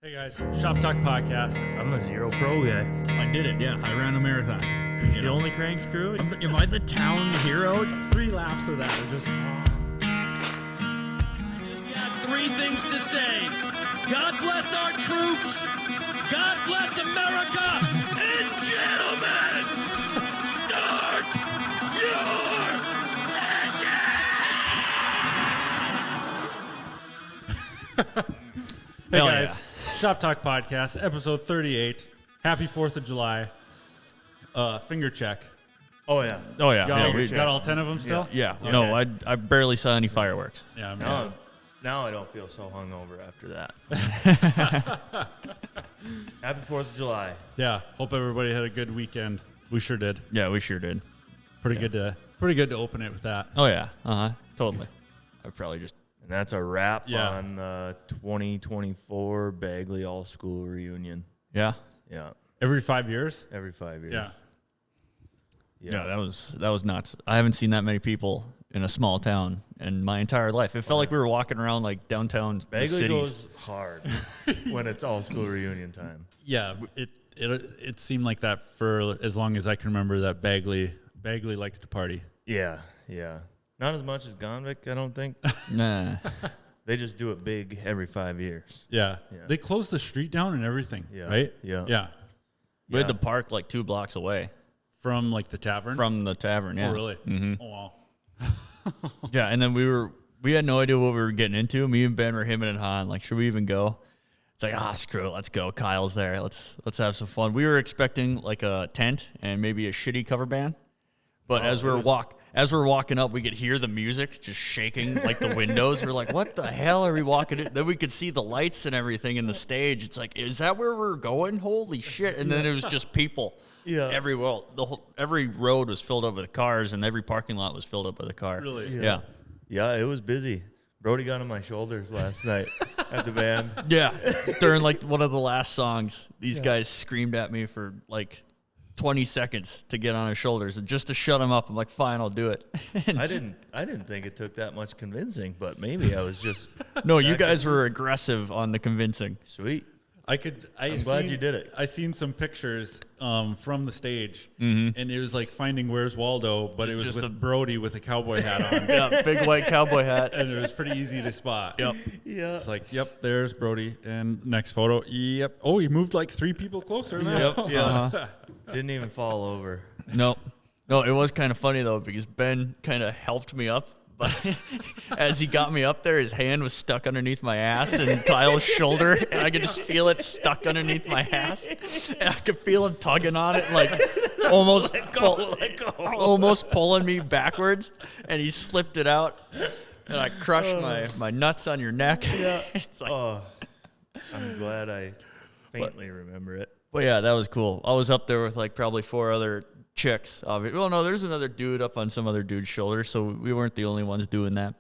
Hey guys, Shop Talk Podcast. I'm a zero pro guy. I did it, yeah. I ran a marathon. You only crank screw? Am I the town hero? 3 laps of that are just... I just got 3 things to say. God bless our troops. God bless America. And gentlemen, start your engine! Hey Hell guys, yeah. Shop Talk Podcast, episode 38. Happy 4th of July. Finger check. Oh, yeah. Oh, yeah. Got all 10 of them still? Yeah. Okay. No, I barely saw any fireworks. Yeah, I mean, Now I don't feel so hungover after that. Happy 4th of July. yeah. Hope everybody had a good weekend. We sure did. Yeah, we sure did. Pretty good to open it with that. Oh, yeah. Totally. I probably just... And that's a wrap Yeah. on the 2024 Bagley All-School Reunion. Yeah. Yeah, Every 5 years? every 5 years. Yeah. Yeah, that was nuts. I haven't seen that many people in a small town in my entire life. It felt like we were walking around like downtown Bagley cities. goes hard when it's all-school reunion time. Yeah, it seemed like that for as long as I can remember that Bagley likes to party. Yeah, yeah. Not as much as Gonvick, I don't think. Nah. They just do it big every 5 years. Yeah. Yeah. They closed the street down and everything, Yeah. right? Yeah. Yeah. We had the park like 2 blocks away From like the tavern? from the tavern. Yeah. Oh, really? Mhm. Oh, wow. Yeah, and then we had no idea what we were getting into. Me and Ben were hemming and hawing, like, should we even go? It's like, screw it, let's go. Kyle's there. Let's have some fun. We were expecting like a tent and maybe a shitty cover band. But as we're walking up, we could hear the music just shaking like the windows. We're like, what the hell are we walking in? Then we could see the lights and everything in the stage. It's like, is that where we're going? Holy shit. And then it was just people. Yeah. Every road was filled up with cars and every parking lot was filled up with a car. Really? Yeah. Yeah, it was busy. Brody got on my shoulders last night at the band. Yeah. During like one of the last songs, these guys screamed at me for like 20 seconds to get on his shoulders and just to shut him up. I'm like, fine, I'll do it. I didn't think it took that much convincing, but maybe I was just No, you guys were aggressive on the convincing. sweet. I'm glad you did it. I seen some pictures from the stage, and it was like Finding Where's Waldo, but it was Just with Brody with a cowboy hat on, Yeah, big white cowboy hat. and it was pretty easy to spot. Yep. Yeah. It's like, yep, there's Brody, and next photo, yep. Oh, he moved like 3 people closer now. Yep. Yeah. Didn't even fall over. No, it was kind of funny though because Ben kind of helped me up, but as he got me up there, his hand was stuck underneath my ass and Kyle's shoulder, and I could just feel it stuck underneath my ass, and I could feel him tugging on it, like almost almost pulling me backwards, and he slipped it out, and I crushed my nuts on your neck. Yeah. It's like, Oh, I'm glad I faintly remember it. but yeah, that was cool. I was up there with like probably 4 other chicks. Well, no, there's another dude up on some other dude's shoulder, so we weren't the only ones doing that.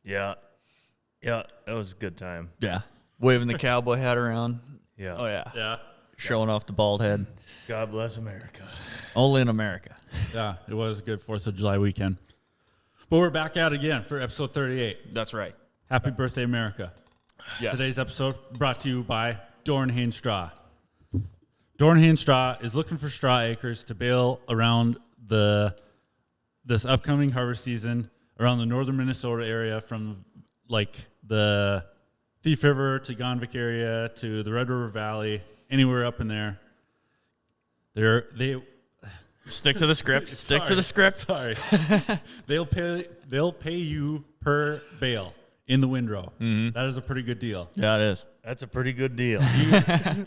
Yeah. Yeah, that was a good time. Yeah. Waving the cowboy hat around. Yeah. Oh, yeah. Yeah, Showing off the bald head. God bless America. Only in America. yeah. It was a good 4th of July weekend. But we're back out again for episode 38. That's right. Happy birthday, America. Yes. Today's episode brought to you by Dohrn Hay Straw. Dohrn Hay Straw is looking for straw acres to bale around this upcoming harvest season around the northern Minnesota area, from like the Thief River to Gonvick area to the Red River Valley, anywhere up in there. They Stick to the script. Stick to the script. Sorry, they'll pay you per bale in the windrow. That is a pretty good deal. Yeah, it is. That's a pretty good deal.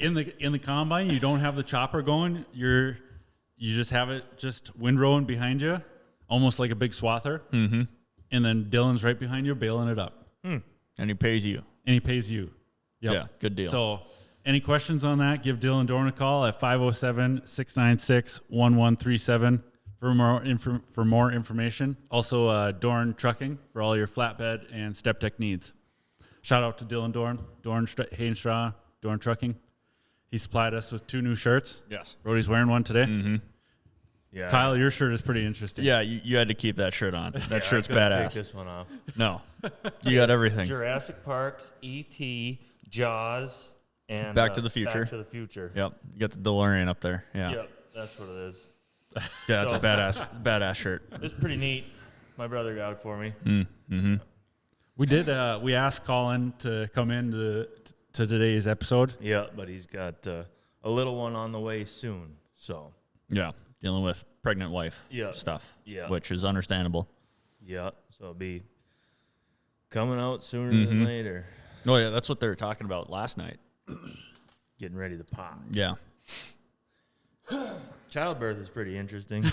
In the combine, you don't have the chopper going. You just have it just windrowing behind you, almost like a big swather. Mm-hmm. And then Dylan's right behind you, baling it up. And he pays you. And he pays you. Yep. Yeah, good deal. So any questions on that, give Dylan Dohrn a call at 507-696-1137 for more information. Also, Dohrn Trucking for all your flatbed and step tech needs. Shout out to Dylan Dohrn, Hay Straw, Dohrn Trucking. He supplied us with 2 new shirts. Yes. Brody's wearing one today. Mm-hmm. Yeah. Kyle, your shirt is pretty interesting. Yeah, you had to keep that shirt on. That shirt's I couldn't badass. Take this one off. No. You got everything. Jurassic Park, E.T., Jaws, and Back to the Future. Back to the Future. Yep. You got the DeLorean up there. Yeah. Yep, that's what it is. Yeah, it's So- a badass shirt. It's pretty neat. My brother got it for me. We did. We asked Colin to come in to today's episode. Yeah, but he's got a little one on the way soon. So, Yeah. Dealing with pregnant wife Yeah. stuff. Yeah. Which is understandable. yeah, so it'll be coming out sooner than later. Oh, yeah. That's what they were talking about last night. Getting ready to pop. Yeah. Childbirth is pretty interesting.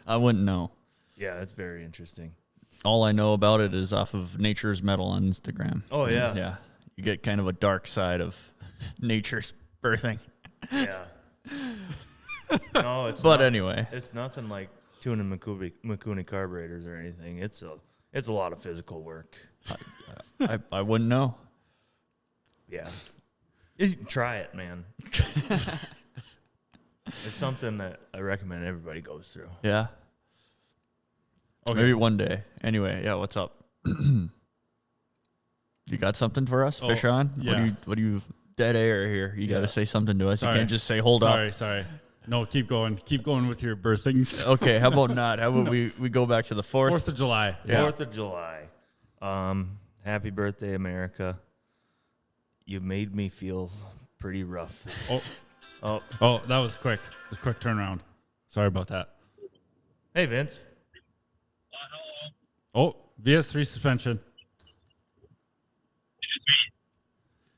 I wouldn't know. Yeah, it's very interesting. All I know about it is off of Nature's Metal on Instagram. Oh, yeah. Yeah. You get kind of a dark side of nature's birthing. Yeah. No, it's But not- anyway. It's nothing like tuning Mikuni carburetors or anything. It's a lot of physical work. I wouldn't know. Yeah. You try it, man. It's something that I recommend everybody goes through. Yeah. Okay. Maybe one day. Anyway, yeah, what's up? You got something for us? Fish on? yeah. What do you dead air here? You got Yeah. to say something to us. Sorry. You can't just say hold up. Sorry. No, keep going. Keep going with your birthings. Okay, how about not? How about we go back to the 4th? 4th of July. Yeah. 4th of July. Happy birthday, America. You made me feel pretty rough. Oh, that was quick. It was a quick turnaround. Sorry about that. Hey, Vince. Oh, VS3 Suspension.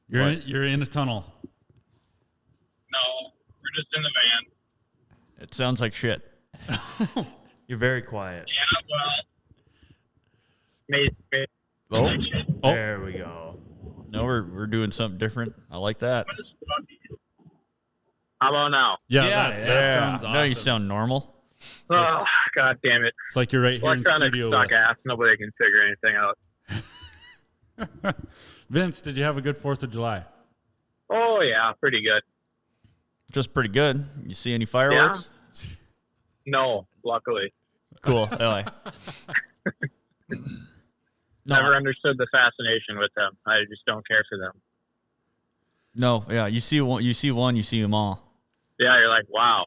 You're in a tunnel. No, we're just in the van. It sounds like shit. You're very quiet. Yeah, well, made Oh, There we go. no, we're doing something different. I like that. How about now? Yeah, Yeah, that yeah. sounds awesome. Now you sound normal. Oh, God damn it. It's like you're right here in Electronics studio. suck ass. Nobody can figure anything out. Vince, did you have a good 4th of July? Oh, yeah, pretty good. Just pretty good. You see any fireworks? No, luckily. Cool. Anyway. Never understood the fascination with them. I just don't care for them. No, yeah. You see one, you see them all. Yeah, you're like, wow.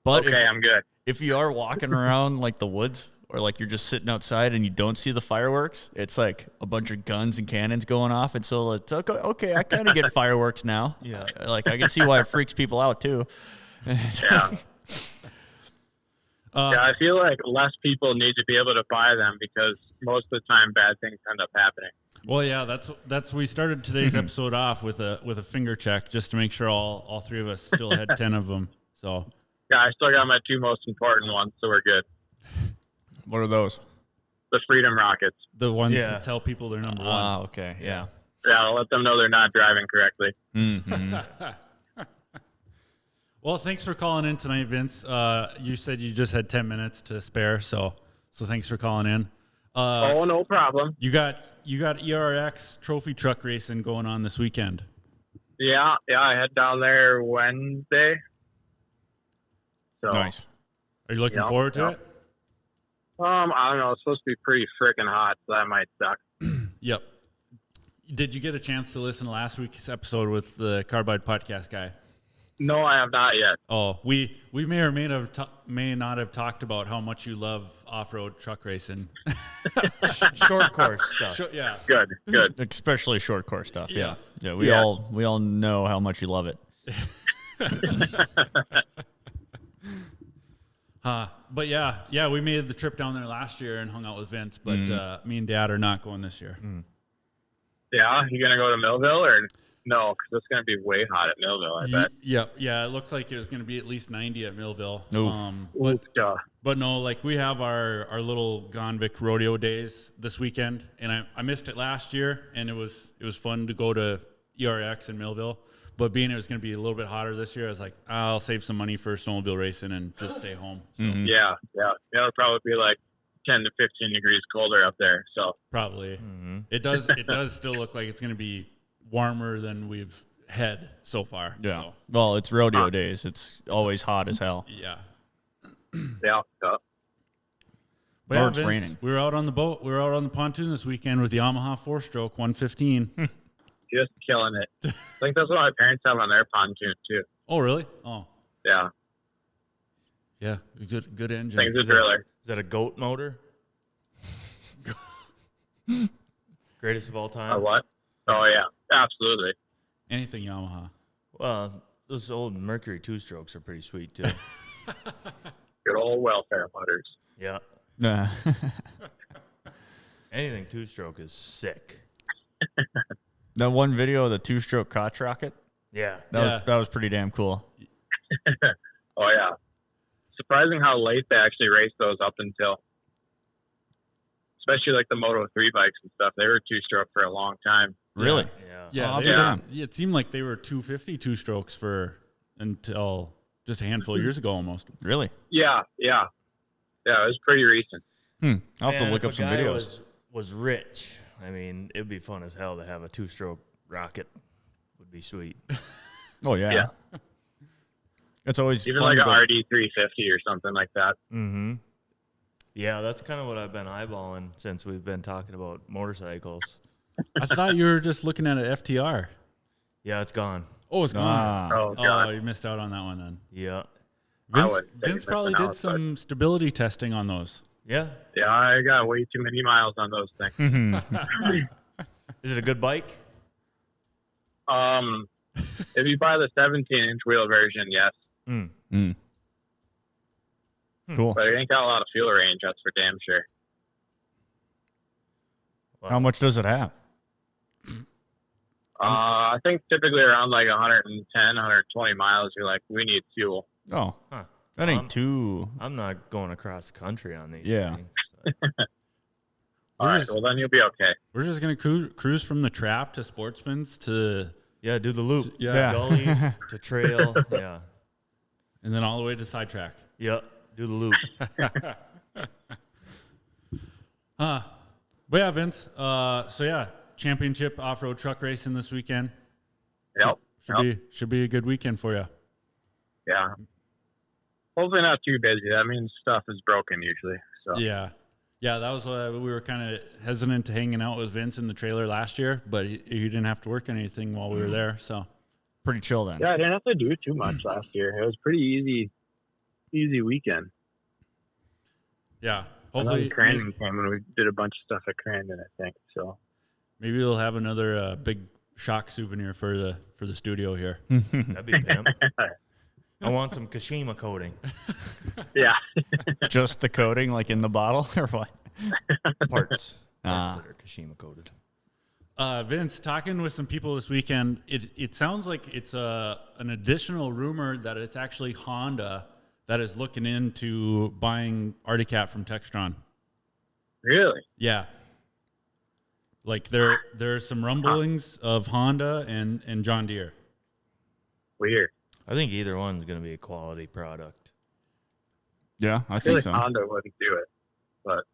But Okay, I'm good. if you are walking around like the woods or like you're just sitting outside and you don't see the fireworks, it's like a bunch of guns and cannons going off. And so it's okay, I kind of get fireworks now. Yeah. Like I can see why it freaks people out too. Yeah. Yeah, I feel like less people need to be able to buy them because most of the time bad things end up happening. Well, yeah, that's we started today's episode off with a finger check just to make sure all three of us still had 10 of them. So Yeah, I still got my two most important ones, so we're good. What are those? The Freedom Rockets. the ones Yeah. that tell people they're number one. Ah, okay. Yeah. Yeah, I'll let them know they're not driving correctly. Well, thanks for calling in tonight, Vince. You said you just had 10 minutes to spare, so thanks for calling in. Oh, no problem. You got ERX trophy truck racing going on this weekend. Yeah, I head down there Wednesday. So, Nice. Are you looking Yeah, forward to yeah. it? I don't know. It's supposed to be pretty freaking hot, so that might suck. Yep. Did you get a chance to listen to last week's episode with the Carbide Podcast guy? No, I have not yet. Oh, we may or may not have talked about how much you love off-road truck racing. Short course stuff. Yeah. Good. Especially short course stuff. Yeah. Yeah. Yeah. We Yeah. all know how much you love it. But yeah, we made the trip down there last year and hung out with Vince, but me and Dad are not going this year. Yeah, you going to go to Millville or no? Because it's going to be way hot at Millville, I bet. Yeah, it looked like it was going to be at least 90 at Millville. Oof. But no, like we have our little Gonvic rodeo days this weekend, and I missed it last year, and it was fun to go to ERX in Millville. But being it was going to be a little bit hotter this year, I was like, I'll save some money for snowmobile racing and just stay home. So Yeah. It'll probably be like 10 to 15 degrees colder up there. So probably it does still look like it's going to be warmer than we've had so far. Yeah. So, Well, it's rodeo days. It's always hot as hell. yeah. yeah. But Or it's Vince, raining. We were out on the boat. We were out on the pontoon this weekend with the Yamaha 4-stroke 115. Just killing it. I think that's what my parents have on their pontoon too. Oh, really? Oh, Yeah. yeah. Good engine. I think it's a driller. Is that a goat motor? Greatest of all time? A what? Oh yeah, absolutely. Anything Yamaha. Well, those old Mercury 2-strokes are pretty sweet, too. Good old welfare motors. Yeah. Nah. Anything 2-stroke is sick. That one video of the 2-stroke crotch rocket, Yeah. that was pretty damn cool. Oh yeah. Surprising how late they actually raced those up until, especially like the Moto 3 bikes and stuff. They were 2-stroke for a long time. Really? Yeah. Yeah, Oh, they yeah. were- it seemed like they were 250 strokes for until just a handful of years ago almost. Really? Yeah. It was pretty recent. I'll have to Man, look if up some a guy videos. Was rich, I mean, it'd be fun as hell to have a 2-stroke rocket. Would be sweet. Oh, yeah. Yeah. It's always Even fun like to a go- RD 350 or something like that. Mm-hmm. Yeah, that's kind of what I've been eyeballing since we've been talking about motorcycles. I thought you were just looking at an FTR. Yeah, it's gone. Oh, it's gone. Ah. Oh Oh, god. you missed out on that one then. Yeah. Vince, wouldn't say Vince you're probably missing did out, some stability testing on those. Yeah. Yeah, I got way too many miles on those things. Is it a good bike? If you buy the 17-inch wheel version, yes, Cool. but it ain't got a lot of fuel range. That's for damn sure. How much does it have? I think typically around like 110, 120 miles, you're like, we need fuel. Oh, Huh. that ain't too. I'm not going across the country on these. Yeah. things. All right, well then you'll be okay. We're just gonna cruise from the trap to Sportsman's to Yeah, do the loop. Yeah. Gully to trail. Yeah. and then all the way to sidetrack. Yep. Do the loop. But yeah, Vince. So yeah, championship off-road truck racing this weekend. Yep. Should be a good weekend for you. Yeah. Hopefully not too busy. That means stuff is broken usually. So Yeah, that was why we were kind of hesitant to hanging out with Vince in the trailer last year, but he didn't have to work anything while we were there. So Pretty chill then. yeah, I didn't have to do too much last year. It was pretty easy weekend. yeah, And hopefully then Crandon came and we did a bunch of stuff at Crandon, I think. So maybe we'll have another big shock souvenir for the studio here. That'd be pimp. I want some Kashima coating. yeah. Just the coating, like in the bottle, or what? Parts Ah. that are Kashima coated. Vince, talking with some people this weekend, it sounds like it's an additional rumor that it's actually Honda that is looking into buying Articat from Textron. Really? Yeah. Like there's some rumblings of Honda and John Deere. Weird. I think either one's going to be a quality product. Yeah, I I feel think like so. Honda wouldn't do it, but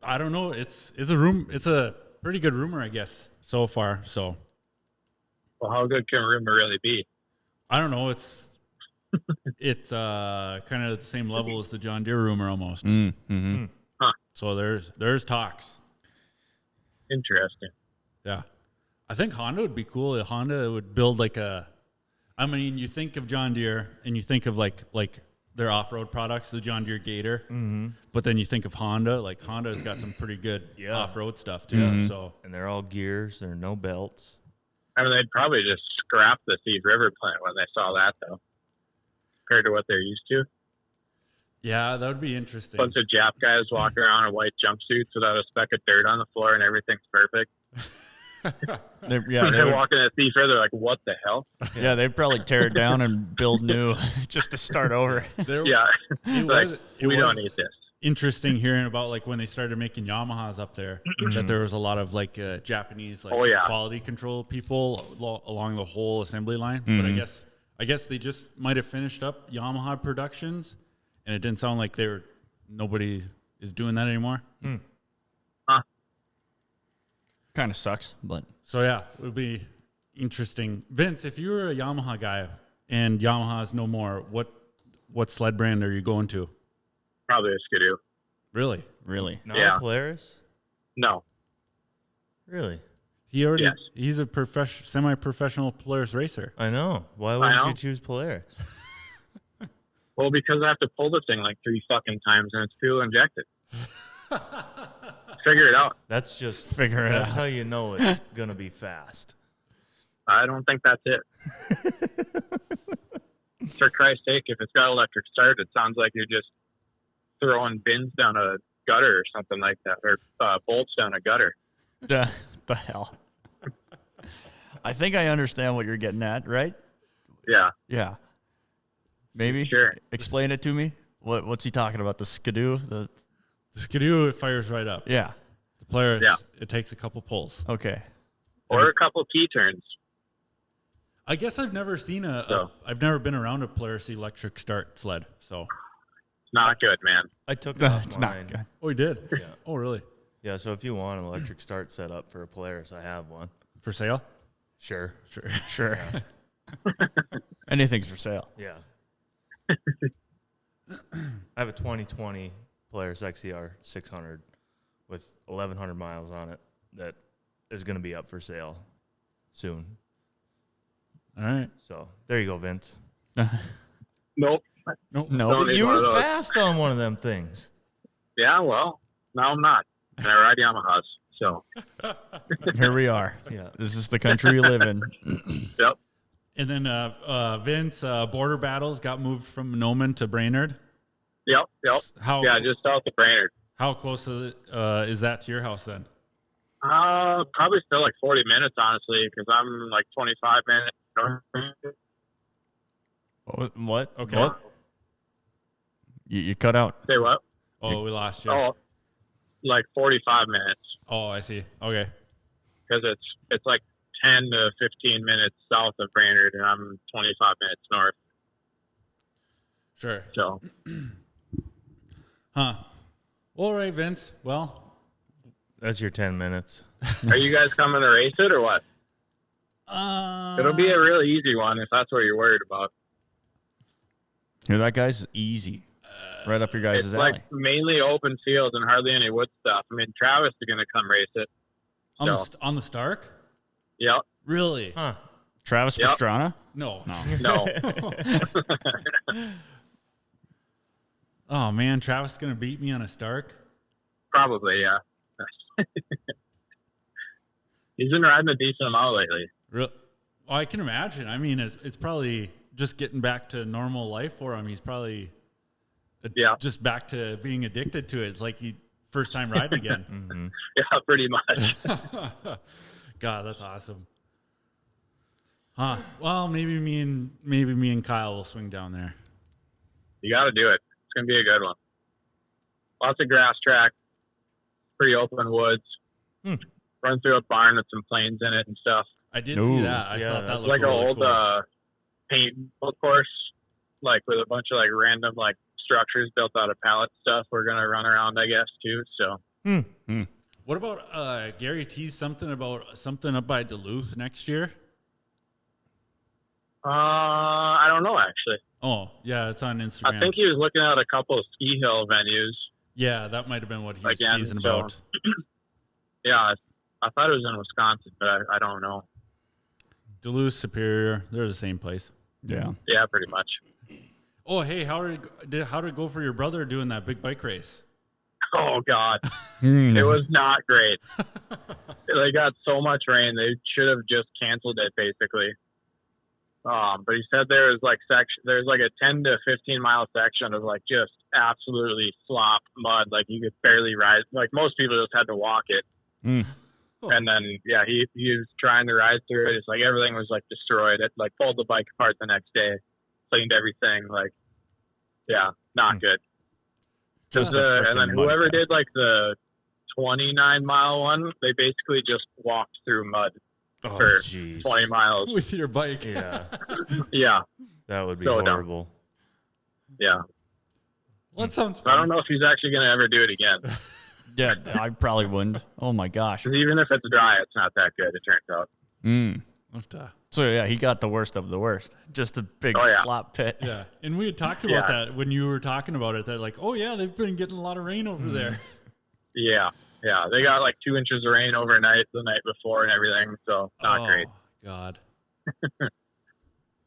I don't know. It's a pretty good rumor, I guess, so far. So well, how good can rumor really be? I don't know. It's kind of at the same level as the John Deere rumor almost. Mm-hmm. So there's talks. Interesting. Yeah. I think Honda would be cool. If Honda would build I mean, you think of John Deere and you think of like their off-road products, the John Deere Gator, but then you think of Honda. Like Honda's got some pretty good off-road stuff too. So And they're all gears. There are no belts. I mean, they'd probably just scrap the Thief River plant when they saw that, though, compared to what they're used to. yeah, that would be interesting. Bunch of Jap guys walking around in white jumpsuits without a speck of dirt on the floor and everything's perfect. They They're would, walking at Thief River, they're like, what the hell? yeah, they'd probably tear it down and build new just to start over. There- Yeah. it like, was- we it don't was need this. Interesting hearing about like when they started making Yamahas up there, that there was a lot of like Japanese like Oh, yeah. quality control people along the whole assembly line. But I guess they just might have finished up Yamaha productions, and it didn't sound like nobody is doing that anymore. Kind of sucks, but So yeah, it would be interesting. Vince, if you were a Yamaha guy and Yamaha is no more, what sled brand are you going to? Probably a Skidoo. Really? really. Not Yeah. a Polaris? No. Really? Yes. He's a semi-professional Polaris racer. I know. Why wouldn't you choose Polaris? Well, because I have to pull the thing like 3 fucking times and it's fuel injected. Figure it out. That's just Figure it That's out. how you know it's gonna be fast. I don't think that's it. For Christ's sake, if it's got electric start, it sounds like you're just throwing bins down a gutter or something like that, or bolts down a gutter. The hell. I think I understand what you're getting at, right? Yeah. Yeah. Maybe. Sure. Explain it to me. What's he talking about? The skidoo? The Skidoo, it fires right up. Yeah. The Polaris, Yeah. it takes a couple pulls. Okay. Or a couple key turns. I guess I've never seen I've never been around a Polaris electric start sled. So, Not good, man. I took it off It's mine. not good. oh, you did? Yeah. Oh, really? Yeah, so if you want an electric start set up for a Polaris, I have one. For sale? Sure. Sure. Sure. Anything's for sale. Yeah. I have a 2020 Polaris XER 600 with 1,100 miles on it that is going to be up for sale soon. All right. So there you go, Vince. Nope. Nope. No. Don't need You one were of those. fast on one of them things. Yeah, well, now I'm not. And I ride Yamahas, so. Here we are. Yeah. This is the country you live in. Yep. And then Vince, Border Battles got moved from Noman to Brainerd. Yep. How Yeah, just south of Brainerd. how close is that to your house then? Probably still like 40 minutes, honestly, because I'm like 25 minutes north. What? Okay. What? You cut out. Say what? Oh, we lost you. Oh, like 45 minutes, Oh, I see. Okay. because it's like 10 to 15 minutes south of Brainerd, and I'm 25 minutes north. Sure. So Huh. All right, Vince. Well, That's your 10 minutes. are you guys coming to race it or what? It'll be a really easy one if that's what you're worried about. Here, that guy's easy. Right up your guys' It's alley. like mainly open fields and hardly any wood stuff. I mean, Travis is going to come race it. on the Stark? Yep. Really? Huh. Travis Yep. Pastrana? No. No. Oh man, Travis is gonna beat me on a Stark. Probably, yeah. He's been riding a decent amount lately. Well, I can imagine. I mean, it's probably just getting back to normal life for him. He's probably just back to being addicted to it. It's like he first time riding again. Mm-hmm. Yeah, pretty much. God, that's awesome. Huh? Well, maybe me and Kyle will swing down there. You got to do it. It's going to be a good one. Lots of grass track, pretty open woods. Run through a barn with some planes in it and stuff. I did see that. I yeah, thought that that's looked It's like really an old cool. paintball course, like with a bunch of like random like structures built out of pallet stuff. We're going to run around, I guess, too. So What about Gary teased something up by Duluth next year? I don't know, actually. Oh, yeah, it's on Instagram. I think he was looking at a couple of ski hill venues. Yeah, that might have been what he was Again, teasing so- about. Yeah, I thought it was in Wisconsin, but I don't know. Duluth, Superior, they're the same place. Yeah. Yeah, pretty much. Oh, hey, how did it go for your brother doing that big bike race? Oh, God. It was not great. They got so much rain. They should have just canceled it, basically. But he said there's like a 10 to 15 mile section of like just absolutely slop mud. Like you could barely ride. Like most people just had to walk it. And then, yeah, he was trying to ride through it. It's like everything was like destroyed. It like pulled the bike apart the next day, cleaned everything. Like, yeah, not good. Just a And then frickin' mud whoever fest. did like the 29-mile one, they basically just walked through mud Oh, for jeez. 20 miles. With your bike. Yeah, Yeah, that would be So dumb. horrible. yeah. Well, that sounds I don't fun. know if he's actually going to ever do it again. Yeah, I probably wouldn't. Oh my gosh. 'Cause even if it's dry, it's not that good, it turns out. We'll have to- So yeah, he got the worst of the worst. Just a big Oh, yeah. slop pit. Yeah, and we had talked about that when you were talking about it. That like, oh yeah, they've been getting a lot of rain over there. Yeah. Yeah, they got like 2 inches of rain overnight the night before and everything, so not great. God.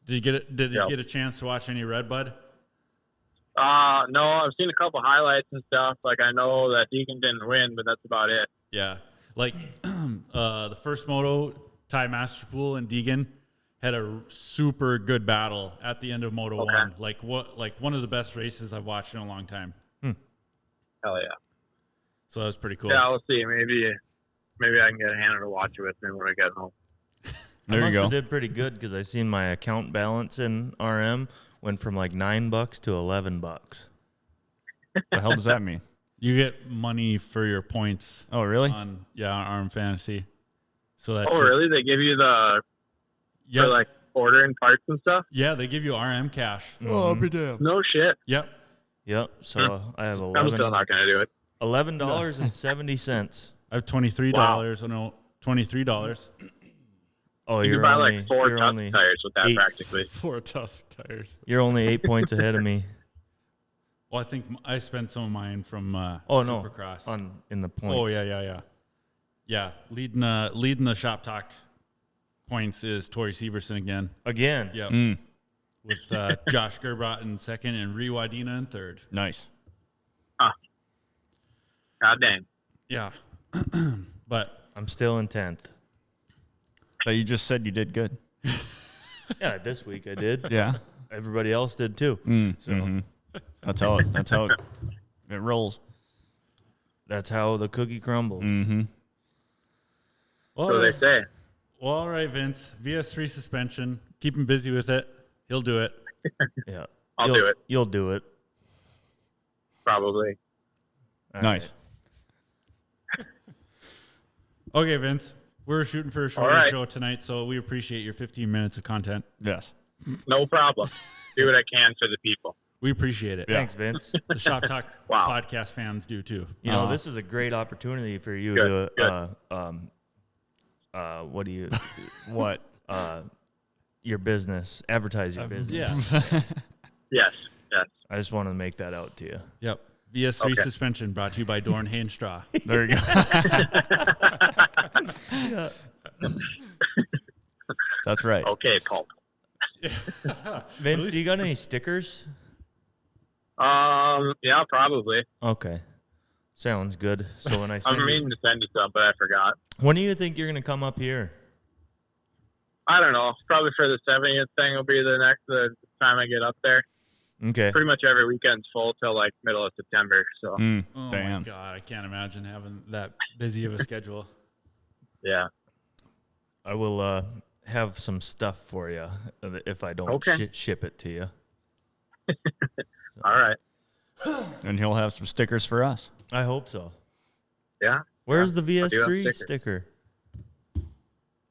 Did you get it? Did you get a chance to watch any Redbud? No, I've seen a couple highlights and stuff. Like I know that Deacon didn't win, but that's about it. Yeah, like the first moto, Ty Masterpool and Deegan had a super good battle at the end of Moto 1. Like one of the best races I've watched in a long time. Hell yeah! So that was pretty cool. Yeah, we'll see. Maybe I can get Hannah to watch it with me when I get home. There you I must go. have did pretty good because I seen my account balance in RM went from like $9 to $11. The hell does that mean? You get money for your points Oh, really? on Arm Fantasy. So that Really? They give you the for like ordering parts and stuff? Yeah, they give you RM cash. Oh, I'll be damned. No shit. Yep. Yep. So I have I'm still not gonna do it. $11.70. I have $23. Wow. Oh no, $23. Oh, You you're can buy only, like 4 you're Tusk only tires with that 8 practically. 4 Tusk tires. You're only 8 points ahead of me. Well, I think I spent some of mine from Oh no, Supercross. in the points. Oh yeah. Leading the Shop Talk points is Tori Severson again. Again. Yep. With Josh Gerbrat in second and Ree Wadena in third. Nice. God dang. Yeah. But I'm still in 10th. But you just said you did good. Yeah, this week I did. Yeah. Everybody else did too. So That's how it rolls. that's how the cookie crumbles. well, So they say. well, all right, Vince. VS3 suspension. Keep him busy with it. He'll do it. Yeah. I'll You'll- do it. You'll do it. Probably. All Nice. right. Okay, Vince. We're shooting for a shorter right. show tonight, so we appreciate your 15 minutes of content. Yes. No problem. Do what I can for the people. We appreciate it. Thanks, Vince. The Shop Talk Wow. podcast fans do too. You know, this is a great opportunity for you Good, to what do you What? your business, advertise your business. Yeah. Yes. Yes. I just wanted to make that out to you. Yep. VS3 Okay. suspension brought to you by Dohrn Hay Straw. There you go. That's right. Okay, Colt. Vince, do you got any stickers? Yeah, probably. Okay. Sounds good. So when I send I'm you, meaning to send you some, but I forgot. when do you think you're gonna come up here? I don't know. Probably for the 70th thing will be the time I get up there. Okay. Pretty much every weekend's full till like middle of September. So Oh my Damn. God, I can't imagine having that busy of a schedule. yeah. I will have some stuff for you if I don't Okay. ship it to you. All right. And he'll have some stickers for us. I hope so. Yeah. Where's the do have VS3 stickers. sticker?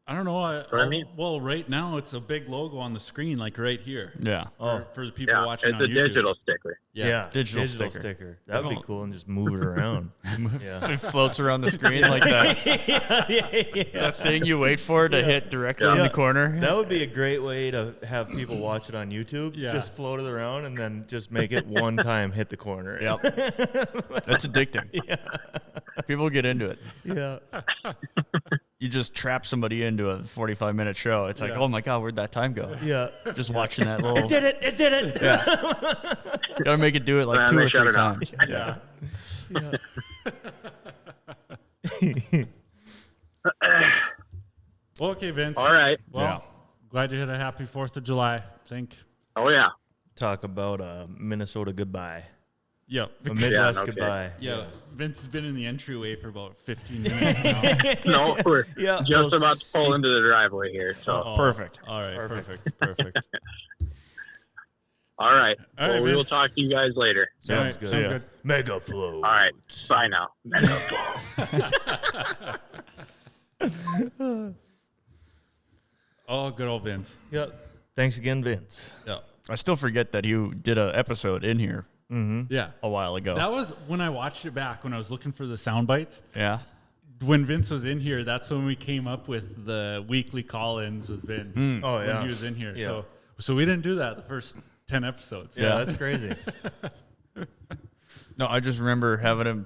I don't know. what I mean. Well, right now it's a big logo on the screen, like right here. Yeah. For the people Yeah. watching It's on a YouTube. digital sticker. Yeah. Digital sticker. sticker. That would be Oh. cool and just move it around. Yeah. It floats around the screen like that. The thing you wait for to hit directly in Yeah. the corner. That would be a great way to have people watch it on YouTube. Yeah. Just float it around and then just make it one time hit the corner. Yep. That's addicting. People get into it. Yeah. You just trap somebody into a 45-minute show. It's like, Yeah. oh my God, where'd that time go? Yeah. Just watching that little. It did it. It did it. Yeah. Gotta make it do it like And 2 they or shut 3 it off. times. Yeah. Well, okay, Vince. All right. Well, Yeah. glad you had a happy 4th of July. Oh yeah. Talk about a Minnesota goodbye. Yep. A Midwest no kidding. goodbye. Yeah. Vince has been in the entryway for about 15 minutes now. No, we're Yeah, just well, about to pull into the driveway here. So Oh, Perfect. All right. Perfect. Perfect. all right. All right, Well, we will Vince. talk to you guys later. All right, Sounds good. Sounds good. Mega flow. All right. Bye now. Oh, good old Vince. Yep. Thanks again, Vince. Yeah. I still forget that you did an episode in here Yeah. a while ago. That was when I watched it back when I was looking for the sound bites. Yeah. When Vince was in here, that's when we came up with the weekly call-ins with Vince. Oh, yeah. When he was in here. Yeah. So we didn't do that the first 10 episodes. Yeah, that's crazy. No, I just remember having him,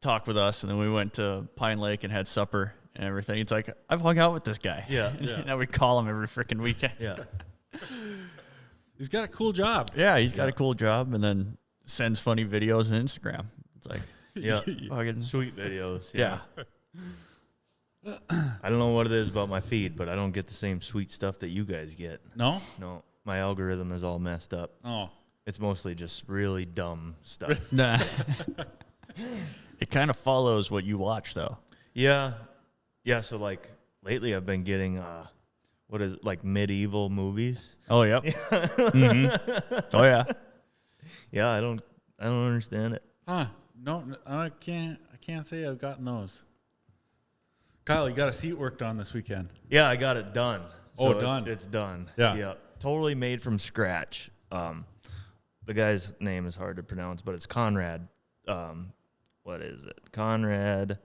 talk with us, and then we went to Pine Lake and had supper and everything. It's like, I've hung out with this guy. Yeah. Now we call him every freaking weekend. Yeah. He's got a cool job. Yeah, he's got a cool job, and then sends funny videos on Instagram. It's like, Yeah. fucking, Sweet videos. yeah. I don't know what it is about my feed, but I don't get the same sweet stuff that you guys get. No? No, my algorithm is all messed up. Oh. It's mostly just really dumb stuff. Nah. It kind of follows what you watch, though. Yeah. Yeah, so like lately I've been getting what is it, like medieval movies. Oh, yep. Oh, yeah. Yeah, I don't understand it. Huh. No, I can't say I've gotten those. Kyle, you got a seat worked on this weekend. Yeah, I got it done. Oh, So done. It's done. Yeah. Yeah. Totally made from scratch. The guy's name is hard to pronounce, but it's Conrad. What is it? Conrad,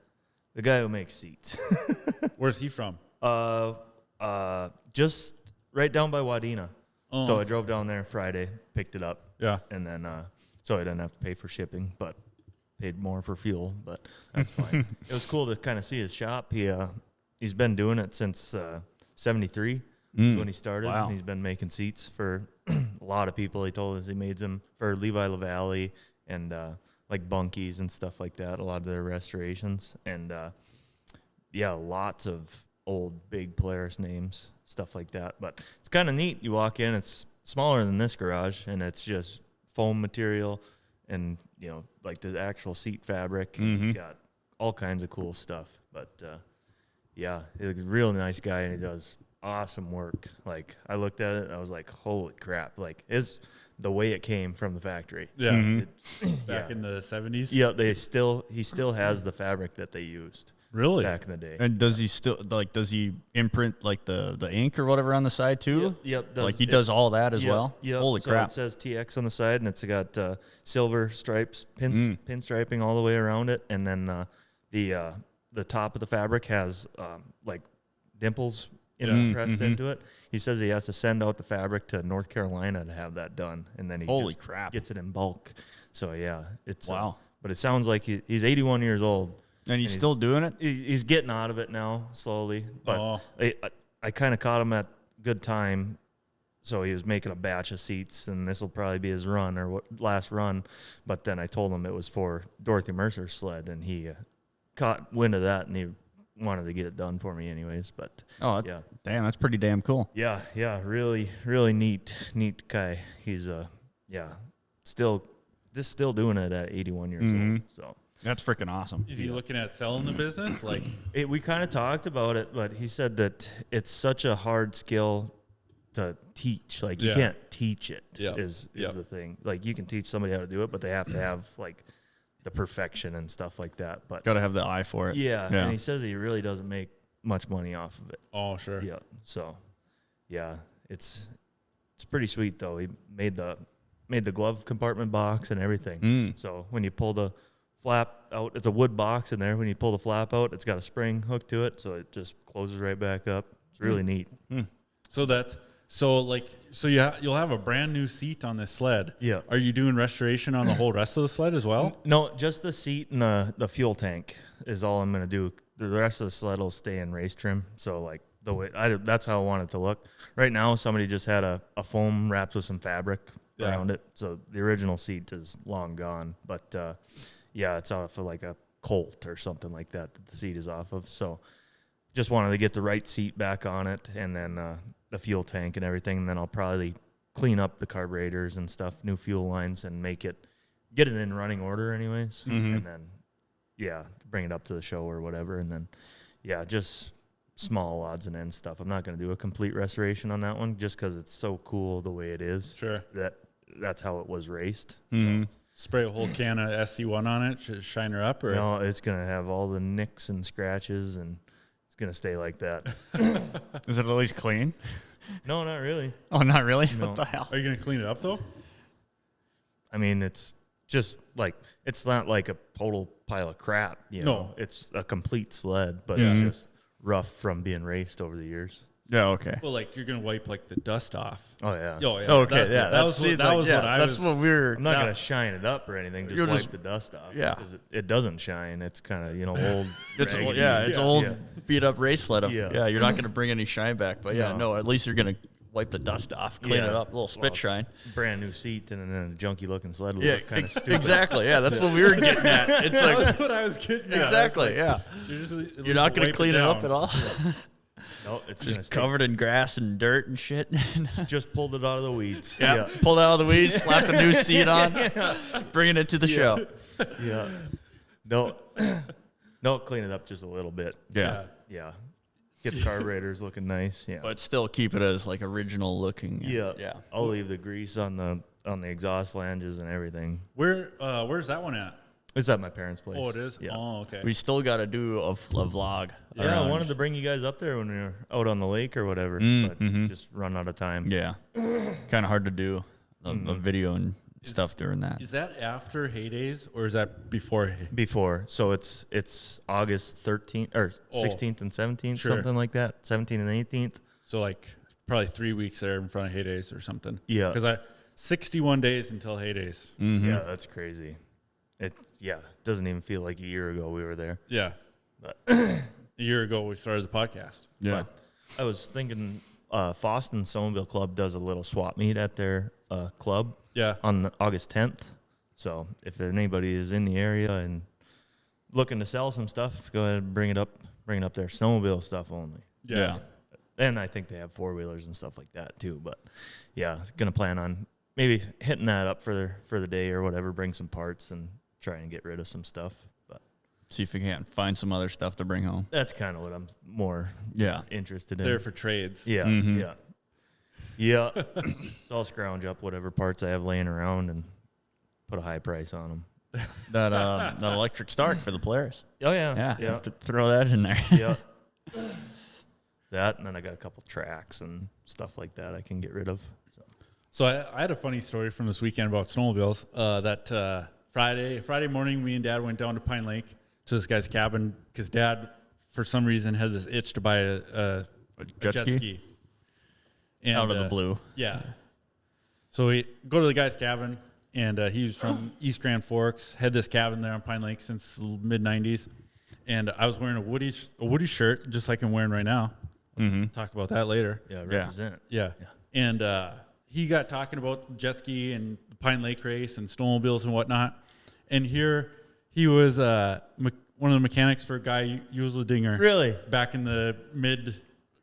the guy who makes seats. Where's he from? Just right down by Wadena. Oh. So I drove down there Friday, picked it up, Yeah. and then so I didn't have to pay for shipping, but paid more for fuel, but that's fine. It was cool to kind of see his shop. He's been doing it since 73 when he started. Wow. And he's been making seats for a lot of people. He told us he made them for Levi LaValle and like bunkies and stuff like that, a lot of their restorations. And yeah, lots of old big Polaris names, stuff like that. But it's kind of neat. You walk in, it's smaller than this garage, and it's just foam material and, you know, like the actual seat fabric. And he's got all kinds of cool stuff. But yeah, he's a real nice guy, and he does awesome work. Like, I looked at it, I was like, holy crap. Like, it's the way it came from the factory. Yeah. Back in the 70s? Yeah, he still has the fabric that they used Really? back in the day. And does he imprint like the ink or whatever on the side too? Yep. Like he does all that as well? Yep. Holy So crap. it says TX on the side, and it's got silver stripes, pinstriping all the way around it, and then the top of the fabric has like dimples pressed into it. He says he has to send out the fabric to North Carolina to have that done, and then he Holy just crap. gets it in bulk. So yeah, it's Wow. but it sounds like he's 81 years old. And he's still doing it? He's getting out of it now slowly, but Oh. I kind of caught him at good time. So he was making a batch of seats, and this will probably be his run or last run. But then I told him it was for Dorothy Mercer's sled, and he caught wind of that, and he wanted to get it done for me anyways. But Oh, yeah, damn, that's pretty damn cool. yeah, really, really neat guy. He's still doing it at 81 years old. So. That's freaking awesome. Is he looking at selling the business? Like, We kind of talked about it, but he said that it's such a hard skill to teach. Like, you Yeah. can't teach it Yeah. is Yeah. the thing. Like, you can teach somebody how to do it, but they have to have, like, the perfection and stuff like that. But, Got to have the eye for it. yeah, and he says he really doesn't make much money off of it. oh, sure. Yeah, so, yeah, it's pretty sweet, though. He made the glove compartment box and everything. So when you pull the flap out, it's a wood box in there. When you pull the flap out, it's got a spring hook to it, so it just closes right back up. It's really neat. So you'll have a brand new seat on this sled. Yeah. Are you doing restoration on the whole rest of the sled as well? No, just the seat and the fuel tank is all I'm gonna do. The rest of the sled will stay in race trim. So like that's how I want it to look. Right now, somebody just had a foam wrapped with some fabric around it. So the original seat is long gone, but yeah, it's off of like a Colt or something like that the seat is off of. So just wanted to get the right seat back on it, and then the fuel tank and everything. And then I'll probably clean up the carburetors and stuff, new fuel lines, and get it in running order anyways. And then, yeah, bring it up to the show or whatever. And then, yeah, just small odds and ends stuff. I'm not going to do a complete restoration on that one just because it's so cool the way it is. Sure. That's how it was raced. Spray a whole can of SC1 on it, shine her up, or No, it's going to have all the nicks and scratches, and it's going to stay like that. Is it at least clean? No, not really. Oh, not really? No. What the hell? are you gonna clean it up though? I mean, it's just like, it's not like a total pile of crap, you know. No. It's a complete sled, but Yeah. it's just rough from being raced over the years. Yeah, okay. Well, like you're gonna wipe like the dust off. Oh yeah. Oh yeah. Okay, That was what I that's was. what we were. I'm not gonna shine it up or anything. Just You're wipe just- the dust off. yeah. Because it doesn't shine. It's kind of old. It's raggedy. it's old, Yeah. beat up race sled. Yeah. Yeah, you're not gonna bring any shine back, but no, at least you're gonna wipe the dust off, clean Yeah. it up, a little spit shine. Brand new seat and then a junky looking sled would Yeah, look kind of stupid. exactly. Yeah, that's what we were getting at. It's That like was what I was getting at. exactly. Yeah, you're not gonna clean it up at all. No, it's Just just covered in grass and dirt and shit. Just pulled it out of the weeds. Yeah, pulled it out of the weeds, slapped a new seat on, bringing it to the show. Yeah. No, clean it up just a little bit. Yeah. Yeah. Get the carburetors looking nice. Yeah. But still keep it as like original looking. Yeah. I'll leave the grease on the exhaust flanges and everything. Where's that one at? It's at my parents' place. Oh, it is. Yeah. Oh, okay. We still got to do a vlog. Yeah, I around- wanted to bring you guys up there when we were out on the lake or whatever, but just run out of time. Yeah, kind of hard to do a video and stuff during that. Is that after Heydays or is that before? Before, so it's August 13th or 16th and 17th, Sure. something like that. 17th and 18th. So like probably 3 weeks there in front of Heydays or something. Yeah. Because 61 days until Heydays. Yeah, that's crazy. It doesn't even feel like a year ago we were there. Yeah. But A year ago we started the podcast. Yeah, I was thinking Foston Snowmobile Club does a little swap meet at their club Yeah. on August 10th. So if anybody is in the area and looking to sell some stuff, go ahead and bring it up their snowmobile stuff only. yeah. And I think they have 4-wheelers and stuff like that too. But yeah, gonna plan on maybe hitting that up for the day or whatever, bring some parts and try and get rid of some stuff. But See if you can find some other stuff to bring home. that's kind of what I'm more Yeah, interested in. There for trades. Yeah, yeah. So I'll scrounge up whatever parts I have laying around and put a high price on them. that electric start for the Polaris. Oh yeah, Yeah, yeah, throw that in there. yeah. That, and then I got a couple tracks and stuff like that I can get rid of. So I had a funny story from this weekend about snowmobiles. That Friday morning, me and Dad went down to Pine Lake to this guy's cabin because Dad, for some reason, had this itch to buy a jet ski? And, Out of the blue. Yeah. So we go to the guy's cabin, and he was from East Grand Forks, had this cabin there on Pine Lake since the mid-'90s. And I was wearing a Woody shirt, just like I'm wearing right now. Talk about that later. Yeah, represent. Yeah. And he got talking about jet ski and the Pine Lake race and snowmobiles and whatnot. And here he was one of the mechanics for a guy, Dinger. Really? Back in the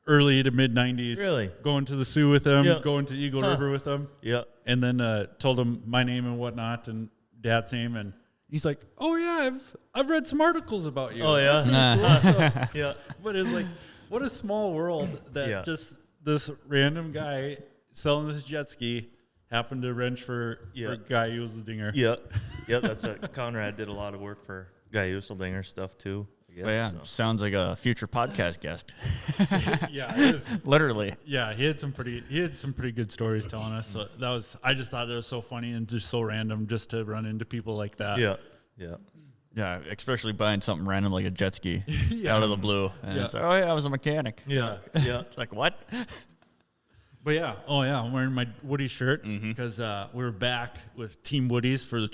early to mid 90s. Really? Going to the Sioux with him, Yeah. going to Eagle River with him. Yeah. And then told him my name and whatnot and Dad's name. And he's like, oh, yeah, I've read some articles about you. Oh yeah. Yeah. But it's like, what a small world that Yeah. just this random guy selling this jet ski happened to wrench for Guy Dinger. Yeah. Yeah. That's it. Conrad did a lot of work for Guy Useldinger stuff too. I guess, But yeah, so. sounds like a future podcast guest. Yeah, it was, Literally. yeah, he had some pretty good stories telling us. So I just thought that was so funny and just so random just to run into people like that. Yeah. Yeah. Yeah, especially buying something random like a jet ski out of the blue. And it's like, oh, yeah, I was a mechanic. Yeah. Yeah. It's like, what? But yeah, I'm wearing my Woody shirt because we were back with Team Woodies for the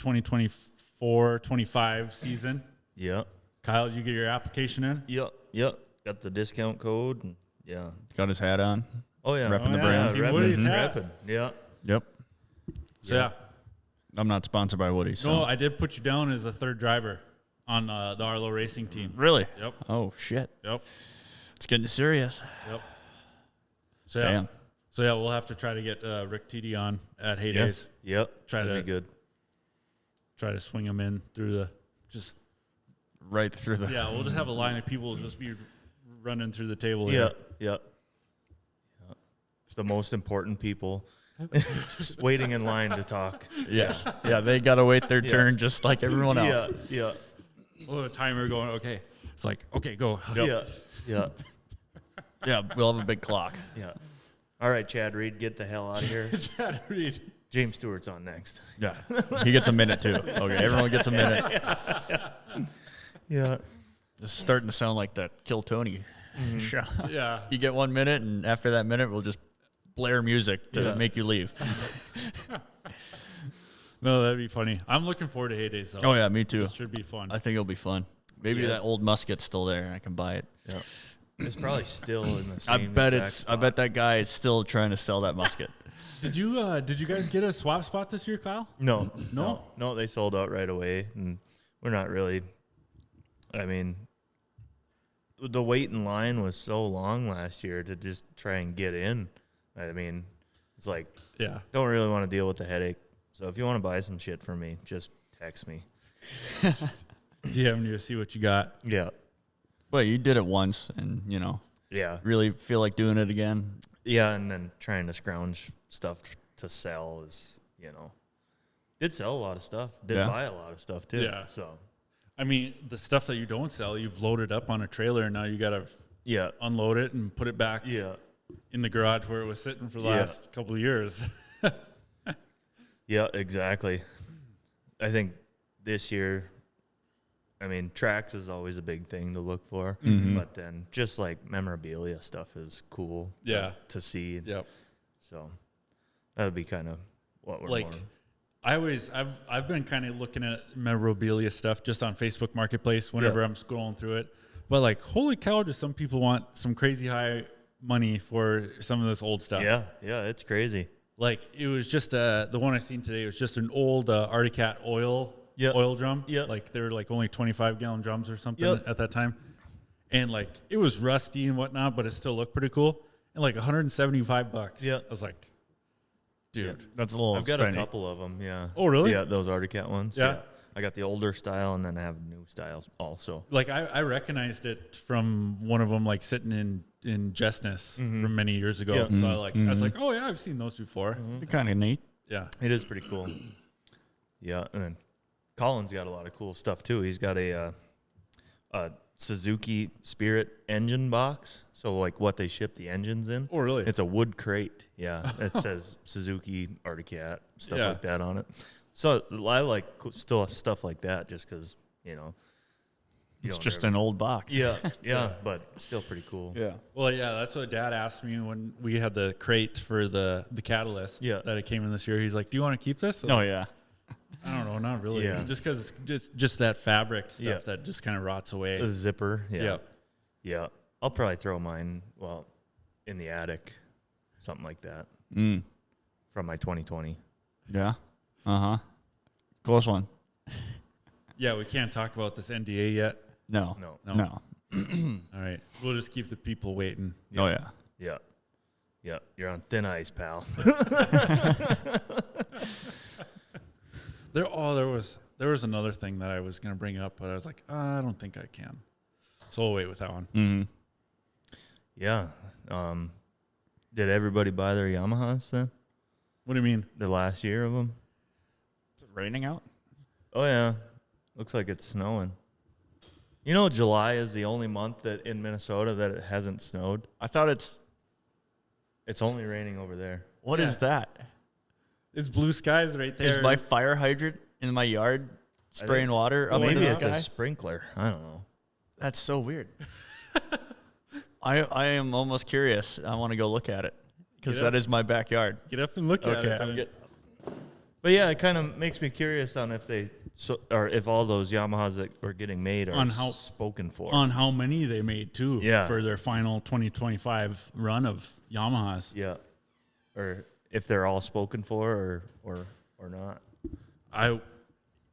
2024-25 season. Yeah. Kyle, did you get your application in? Yep. Yep. Got the discount code. And yeah. Got his hat on. Oh yeah. Repping the yeah, brand. Team Repping. Woody's hat. Repping. Yeah. Yep. So yeah. I'm not sponsored by Woody. So. No, I did put you down as a third driver on the Arlo racing team. Really? Yep. Oh, shit. Yep. It's getting serious. Yep. So yeah. Damn. So yeah, we'll have to try to get Rick TD on at Heydays. Yep. Try That'd to- be good. Try to swing him in through the just Right through the. yeah. We'll just have a line of people just be running through the table. Yeah. Here. Yeah. It's the most important people. Just waiting in line to talk. Yes. Yeah, they got to wait their turn just like everyone else. Yeah. Oh, a timer going. Okay. It's like okay, go. Yeah. Yeah. Yeah, we'll have a big clock. Yeah. All right, Chad Reed, get the hell out of here. Chad Reed. James Stewart's on next. Yeah. He gets a minute, too. Okay, everyone gets a minute. Yeah. This is starting to sound like that Kill Tony Yeah. You get 1 minute, and after that minute, we'll just blare music to make you leave. No, that'd be funny. I'm looking forward to hay days though. Oh yeah, me too. This should be fun. I think it'll be fun. Maybe that old musket's still there, and I can buy it. Yeah. It's probably still in the I same bet exact it's. spot. I bet that guy is still trying to sell that musket. Did you guys get a swap spot this year, Kyle? No. No? They sold out right away, and we're not really. I mean, the wait in line was so long last year to just try and get in. I mean, it's like, Yeah. don't really want to deal with the headache. So if you want to buy some shit from me, just text me. DM you to see what you got. Yeah. But you did it once, and Yeah. really feel like doing it again. Yeah, and then trying to scrounge stuff to sell is, did sell a lot of stuff. Did Yeah. buy a lot of stuff too. Yeah. So, I mean, the stuff that you don't sell, you've loaded up on a trailer, and now you got to yeah. unload it and put it back Yeah. in the garage where it was sitting for the last couple of years. Yeah, exactly. I think this year, I mean, tracks is always a big thing to look for, but then just like memorabilia stuff is cool to see. Yep. So that would be kind of what we're Like, I've been kind of looking at memorabilia stuff just on Facebook Marketplace whenever I'm scrolling through it. But like, holy cow, do some people want some crazy high money for some of this old stuff? Yeah, it's crazy. Like, it was just the one I seen today was just an old Articat oil drum. Yeah. Like, they were like only 25-gallon drums or something Yep. at that time. And like, it was rusty and whatnot, but it still looked pretty cool. And like $175. Yeah. I was like, dude. That's a little. I've got spendy. a couple of them. Yeah. Oh, really? Yeah, those Articat ones. Yeah. I got the older style, and then I have new styles also. Like, I recognized it from one of them, like sitting in Jessness from many years ago. Yeah. So I was like, oh yeah, I've seen those before. Kind of neat. Yeah. It is pretty cool. Yeah, and then Colin's got a lot of cool stuff too. He's got a Suzuki Spirit engine box. So like what they ship the engines in. Oh, really? It's a wood crate. Yeah, it says Suzuki Articat stuff Yeah. like that on it. So I like still stuff like that just because It's just an old box. yeah, but still pretty cool. Yeah. Well, yeah, that's what Dad asked me when we had the crate for the catalyst. Yeah. That it came in this year. He's like, "Do you want to keep this?" Oh yeah. I don't know, not really. Yeah. Just because it's just that fabric stuff Yeah. that just kind of rots away. The zipper. Yeah. Yep. Yeah. I'll probably throw mine in the attic, something like that from my 2020. Yeah. Close one. Yeah, we can't talk about this NDA yet. No. No. All right, we'll just keep the people waiting. Oh yeah. Yeah. Yeah. You're on thin ice, pal. There was another thing that I was going to bring up, but I was like, I don't think I can. So we'll wait with that one. Mm-hmm. Yeah. Did everybody buy their Yamahas then? What do you mean? The last year of them? Is it raining out? Oh, yeah. Looks like it's snowing. July is the only month that in Minnesota that it hasn't snowed. I thought it's. It's only raining over there. What is that? It's blue skies right there. Is my fire hydrant in my yard spraying water up into Maybe the it's sky? a sprinkler. I don't know. That's so weird. I am almost curious. I want to go look at it because Get that up. is my backyard. Get up and look at it. But yeah, it kind of makes me curious on if all those Yamahas that are getting made are On how- spoken for. On how many they made too. Yeah. For their final 2025 run of Yamahas. Yeah. Or if they're all spoken for or not.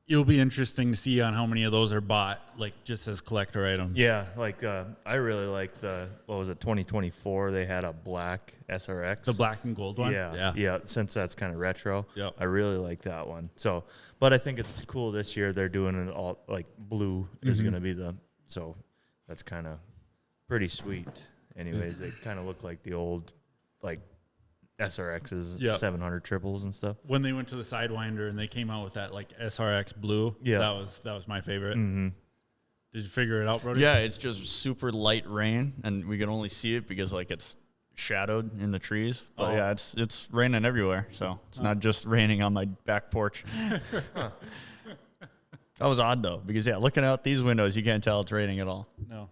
It'll be interesting to see on how many of those are bought, like just as collector items. Yeah, like I really like 2024 they had a black SRX. The black and gold one. Yeah, since that's kind of retro. Yep. I really like that one. So, but I think it's cool this year they're doing it all like blue is going to be so that's kind of pretty sweet. Anyways, they kind of look like the old like SRXs, Yep. 700 triples and stuff. When they went to the Sidewinder and they came out with that like SRX blue, Yeah. that was my favorite. Mm-hmm. Did you figure it out, Brody? Yeah, it's just super light rain, and we can only see it because like it's shadowed in the trees. But Oh. yeah, it's raining everywhere, so it's not just raining on my back porch. That was odd though, because yeah, looking out these windows, you can't tell it's raining at all. No.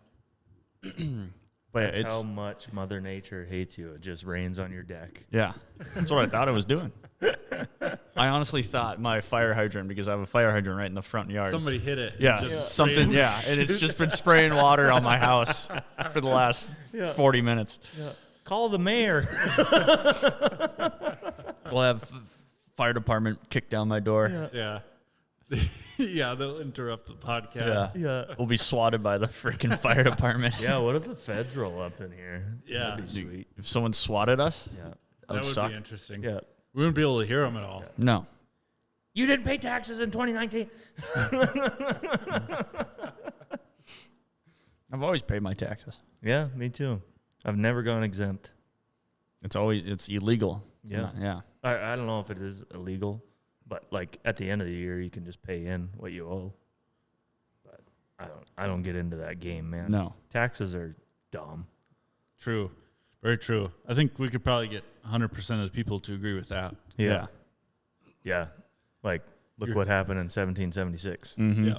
But That's how much Mother Nature hates you. It just rains on your deck. yeah, that's what I thought it was doing. I honestly thought my fire hydrant, because I have a fire hydrant right in the front yard. Somebody hit it. Yeah, and just something. sprayed- Yeah, and it's just been spraying water on my house for the last 40 minutes. Yeah. Call the mayor. We'll have fire department kick down my door. Yeah. Yeah, they'll interrupt the podcast. Yeah. Yeah. We'll be swatted by the freaking fire department. Yeah, what if the feds roll up in here? Yeah. That'd be sweet. If someone swatted us, Yeah. that That would would suck. be interesting. Yeah. We wouldn't be able to hear them at all. No. You didn't pay taxes in 2019. I've always paid my taxes. Yeah, me too. I've never gone exempt. It's illegal. Yeah. Yeah. I don't know if it is illegal, but like at the end of the year, you can just pay in what you owe. But I don't get into that game, man. No. Taxes are dumb. True. Very true. I think we could probably get 100% of the people to agree with that. Yeah. Yeah. Like, look You're- what happened in 1776. Mm-hmm. Yeah.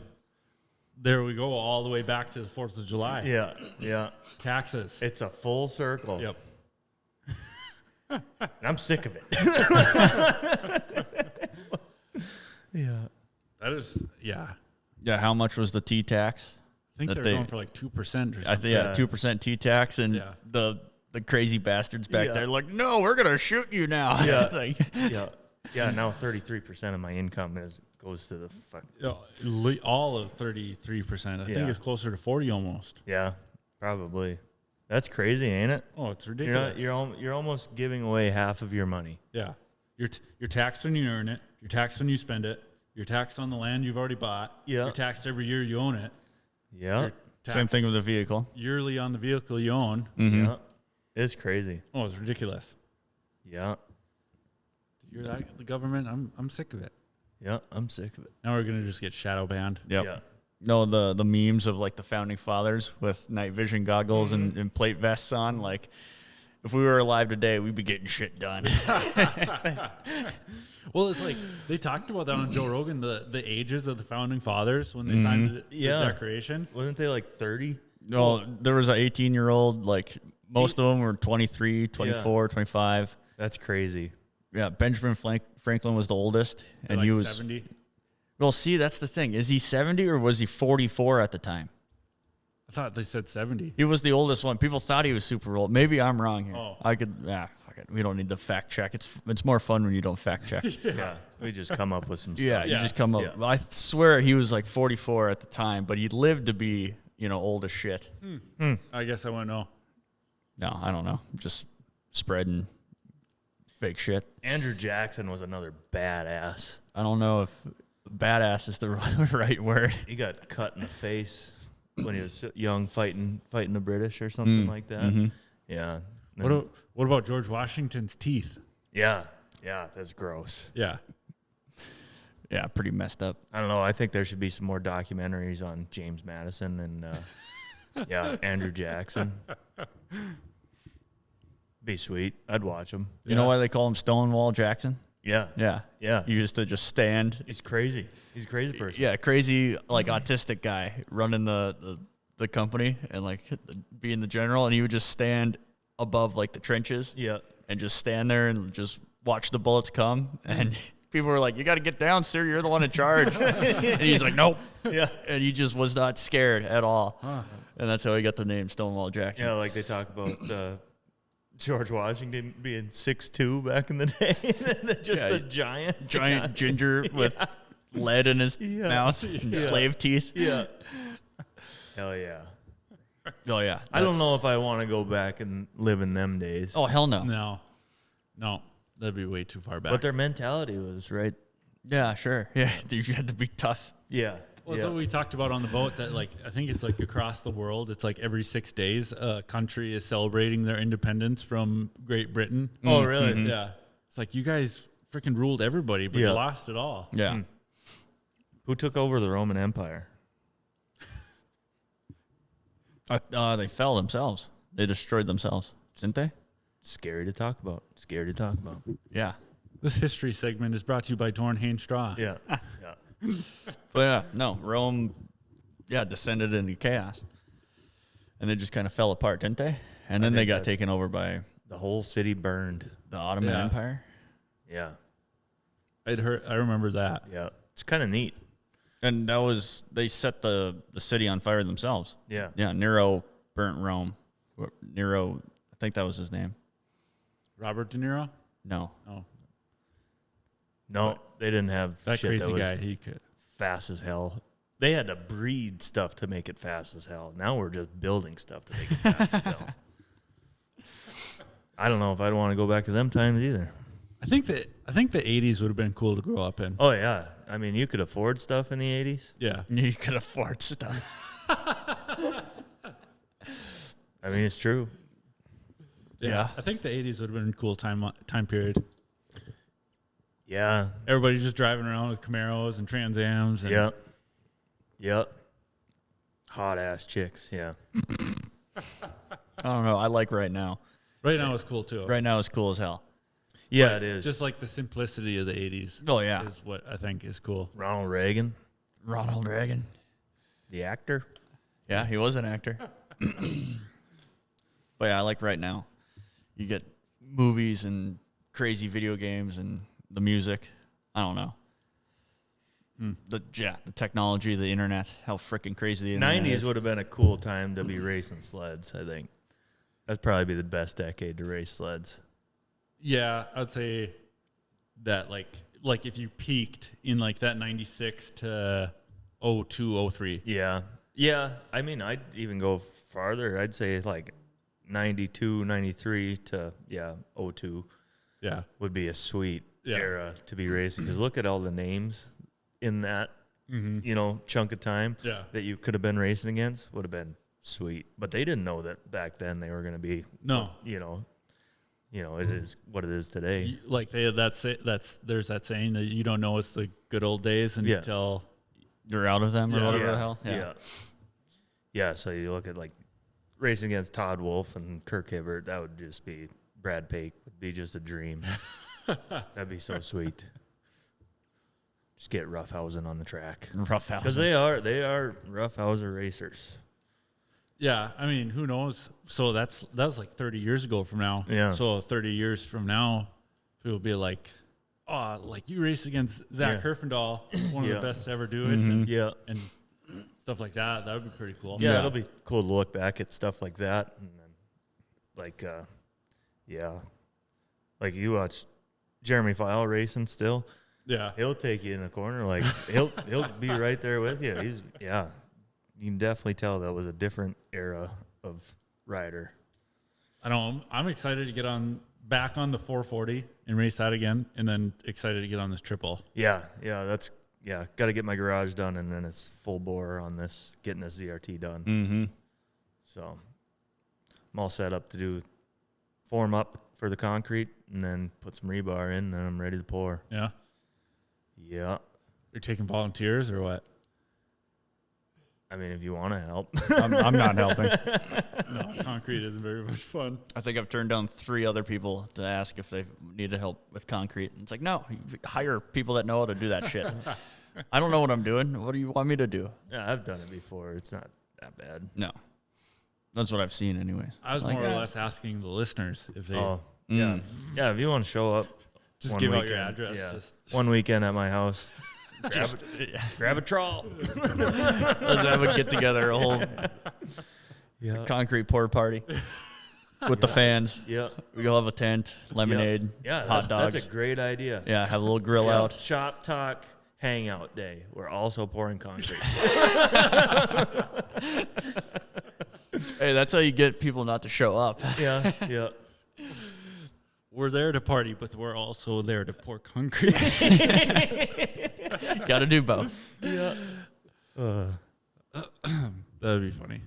There we go, all the way back to the 4th of July. Yeah. Yeah. Taxes. It's a full circle. Yep. And I'm sick of it. Yeah. That is, yeah. Yeah. How much was the T tax? I think That they're they- going for like 2% or something. I think 2% T tax, and Yeah. the crazy bastards back Yeah. there like, no, we're gonna shoot you now. Yeah. It's like, Yeah. Yeah. Now 33% of my income goes to the fuck. All of 33%. I think Yeah. it's closer to 40 almost. Yeah. Probably. That's crazy, ain't it? Oh, it's You're ridiculous. you're almost giving away half of your money. Yeah. You're taxed when you earn it. You're taxed when you spend it. You're taxed on the land you've already bought. Yeah. You're taxed every year you own it. Yeah. You're same taxed thing with the vehicle. yearly on the vehicle you own. Yeah. It's crazy. Oh, it's ridiculous. Yeah. You're like the government. I'm sick of it. Yeah. I'm sick of it. Now we're gonna just get shadow banned. Yep. Yeah. No, the memes of like the founding fathers with night vision goggles and plate vests on. Like, if we were alive today, we'd be getting shit done. Well, it's like they talked about that on Joe Rogan, the ages of the founding fathers when they signed the Yeah. Declaration. Wasn't they like 30? No, there was an 18-year-old, like, most of them were 23, 24, 25. That's crazy. Yeah, Benjamin Franklin was the oldest, and Like he was 70. Well, see, that's the thing. Is he 70 or was he 44 at the time? I thought they said 70. He was the oldest one. People thought he was super old. Maybe I'm wrong here. Oh. I could. Fuck it. We don't need to fact check. It's more fun when you don't fact check. Yeah. We just come up with some stuff. Yeah, you Yeah. just come up. Yeah. I swear he was like 44 at the time, but he lived to be, old as shit. I guess I wouldn't know. No, I don't know. Just spreading fake shit. Andrew Jackson was another badass. I don't know if badass is the right word. He got cut in the face when he was young, fighting the British or something like that. Yeah. What about George Washington's teeth? Yeah. Yeah. That's gross. Yeah. Yeah, pretty messed up. I don't know. I think there should be some more documentaries on James Madison and Andrew Jackson. Be sweet. I'd watch him. You know why they call him Stonewall Jackson? Yeah. Yeah. Yeah. He used to just stand. He's crazy. He's a crazy person. Yeah, crazy, like, autistic guy running the company and, like, being the general. And he would just stand above, like, the trenches. Yeah. And just stand there and just watch the bullets come. And people were like, you got to get down, sir. You're the one in charge. And he's like, nope. Yeah. And he just was not scared at all. And that's how he got the name Stonewall Jackson. Yeah, like they talk about George Washington being 6'2" back in the day. Just Yeah, a giant. Giant ginger with lead in his mouth and slave teeth. Yeah. Hell yeah. Oh, yeah. I don't know if I want to go back and live in them days. Oh, hell no. No. That'd be way too far back. But their mentality was right. Yeah, sure. Yeah, you had to be tough. Yeah. Well, yeah. so we talked about on the boat that, like, I think it's like across the world, it's like every 6 days a country is celebrating their independence from Great Britain. Oh, really? Yeah. It's like you guys freaking ruled everybody, but Yeah. you lost it all. Yeah. Who took over the Roman Empire? They fell themselves. They destroyed themselves, didn't they? Scary to talk about. Scary to talk about. Yeah. This history segment is brought to you by Dohrn Hay Straw. Yeah. Yeah. But yeah, no, Rome, descended into chaos. And they just kind of fell apart, didn't they? And then they got taken over by The whole city burned. the Ottoman Yeah. Empire. Yeah. I remember that. Yeah. It's kind of neat. And that was, they set the city on fire themselves. Yeah. Yeah, Nero burnt Rome. Nero, I think that was his name. Robert De Niro? No. Oh, No, they didn't have that shit crazy that was guy. He could. fast as hell. They had to breed stuff to make it fast as hell. Now we're just building stuff to make it fast as hell. I don't know if I'd want to go back to them times either. I think the 80s would have been cool to grow up in. Oh, yeah. I mean, you could afford stuff in the 80s. Yeah. You could afford stuff. I mean, it's true. Yeah. I think the 80s would have been a cool time period. Yeah. Everybody just driving around with Camaros and Trans Ams. And Yep. Yep. Hot ass chicks. Yeah. I don't know. I like right now. Right now it's cool too. Right now is cool as hell. Yeah, it is. Just like the simplicity of the 80s. Oh, yeah. Is what I think is cool. Ronald Reagan, Ronald Reagan. the actor. Yeah, he was an actor. But yeah, I like right now. You get movies and crazy video games and the music. I don't know. The technology, the internet, how freaking crazy the internet 90s is. would have been a cool time to be racing sleds, I think. That'd probably be the best decade to race sleds. Yeah, I'd say that like if you peaked in like that 96 to 02, 03. Yeah. Yeah. I mean, I'd even go farther. I'd say like 92, 93 to, 02 Yeah. would be a sweet Yeah. era to be racing. Because look at all the names in that, chunk of time Yeah. that you could have been racing against. Would have been sweet. But they didn't know that back then they were going to be, No. It is what it is today. Like there's that saying that you don't know it's the good old days until You're out of them or Yeah. whatever yeah. the hell. Yeah. Yeah. So you look at like racing against Todd Wolfe and Kirk Hibbert, that would just be Brad Pake would be just a dream. That'd be so sweet. Just get Roughhousing on the track. Rough house. Because they are Roughhouser racers. Yeah, I mean, who knows? So that was like 30 years ago from now. Yeah. So 30 years from now, people will be like, oh, like you race against Zach Herfindahl, one of Yeah. the best to ever do it, and Yeah. stuff like that. That would be pretty cool. Yeah, it'll be cool to look back at stuff like that, and then, like, like you watch Jeremy File racing still. Yeah. He'll take you in the corner, like he'll be right there with you. You can definitely tell that was a different era of rider. I know. I'm excited to get back on the 440 and race that again, and then excited to get on this triple. Yeah, got to get my garage done, and then it's full bore on getting this ZRT done. Mm-hmm. So I'm all set up to form up for the concrete, and then put some rebar in, and then I'm ready to pour. Yeah. Yeah. You're taking volunteers or what? I mean, if you want to help. I'm not helping. No, concrete isn't very much fun. I think I've turned down 3 other people to ask if they needed help with concrete. And it's like, no, you hire people that know how to do that shit. I don't know what I'm doing. What do you want me to do? Yeah, I've done it before. It's not that bad. No. That's what I've seen anyways. I was Like, more or less asking the listeners if they Yeah. Yeah, if you want to show up. just one give out your weekend, address. Yeah. Just One weekend at my house. Grab a trawl. Let's have a get together, a whole concrete pour party with the fans. Yeah. We'll have a tent, lemonade, Yeah, hot dogs. That's a great idea. Yeah, have a little grill out. Shop Talk Hangout Day. We're also pouring concrete. Hey, that's how you get people not to show up. Yeah. we're there to party, but we're also there to pour concrete. Got to do both. Yeah. That'd be funny.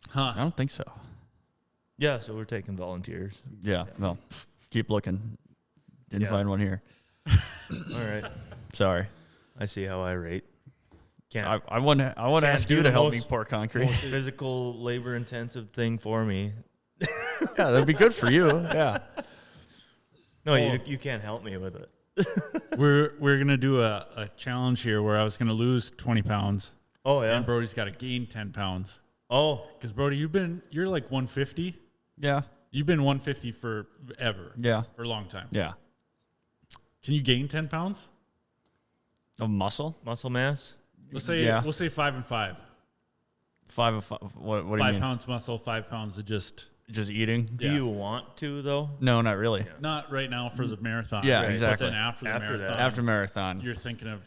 Huh? I don't think so. Yeah, so we're taking volunteers. Yeah, well, keep looking. Didn't Yeah. find one here. All right. Sorry. I see how I rate. Can't I want to ask do you the to help me most- pour concrete. most physical, labor-intensive thing for me. Yeah, that'd be good for you. Yeah. No, you can't help me with it. We're gonna do a challenge here where I was gonna lose 20 pounds, Oh yeah. and Brody's got to gain 10 pounds. Oh, Because Brody, you're like 150. Yeah. You've been 150 forever. Yeah. For a long time. Yeah. Can you gain 10 pounds? Of muscle? muscle mass. We'll say Yeah. we'll say 5 and 5. 5 of 5. What do you 5 mean? pounds muscle, 5 pounds of just Just eating? Do Yeah. you want to though? No, not really. not right now for the marathon. Yeah, right? exactly. But then after the After that. marathon, After marathon. you're thinking of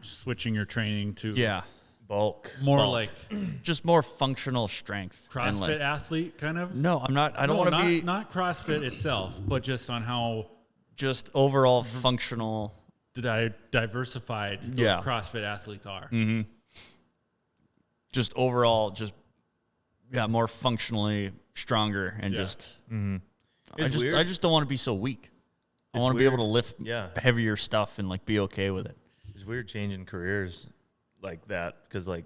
switching your training to Yeah. Bulk. more Bulk. like Just more functional strength. and, CrossFit like, athlete kind of. no, I'm not. I don't want to not, be not CrossFit itself, but just on how just overall functional. diversified those Yeah. CrossFit athletes are. Just overall, more functionally stronger and Yeah. just. It's weird. I just don't want to be so weak. I It's want to be able weird. to lift Yeah. heavier stuff and like be okay with it. It's weird changing careers like that because like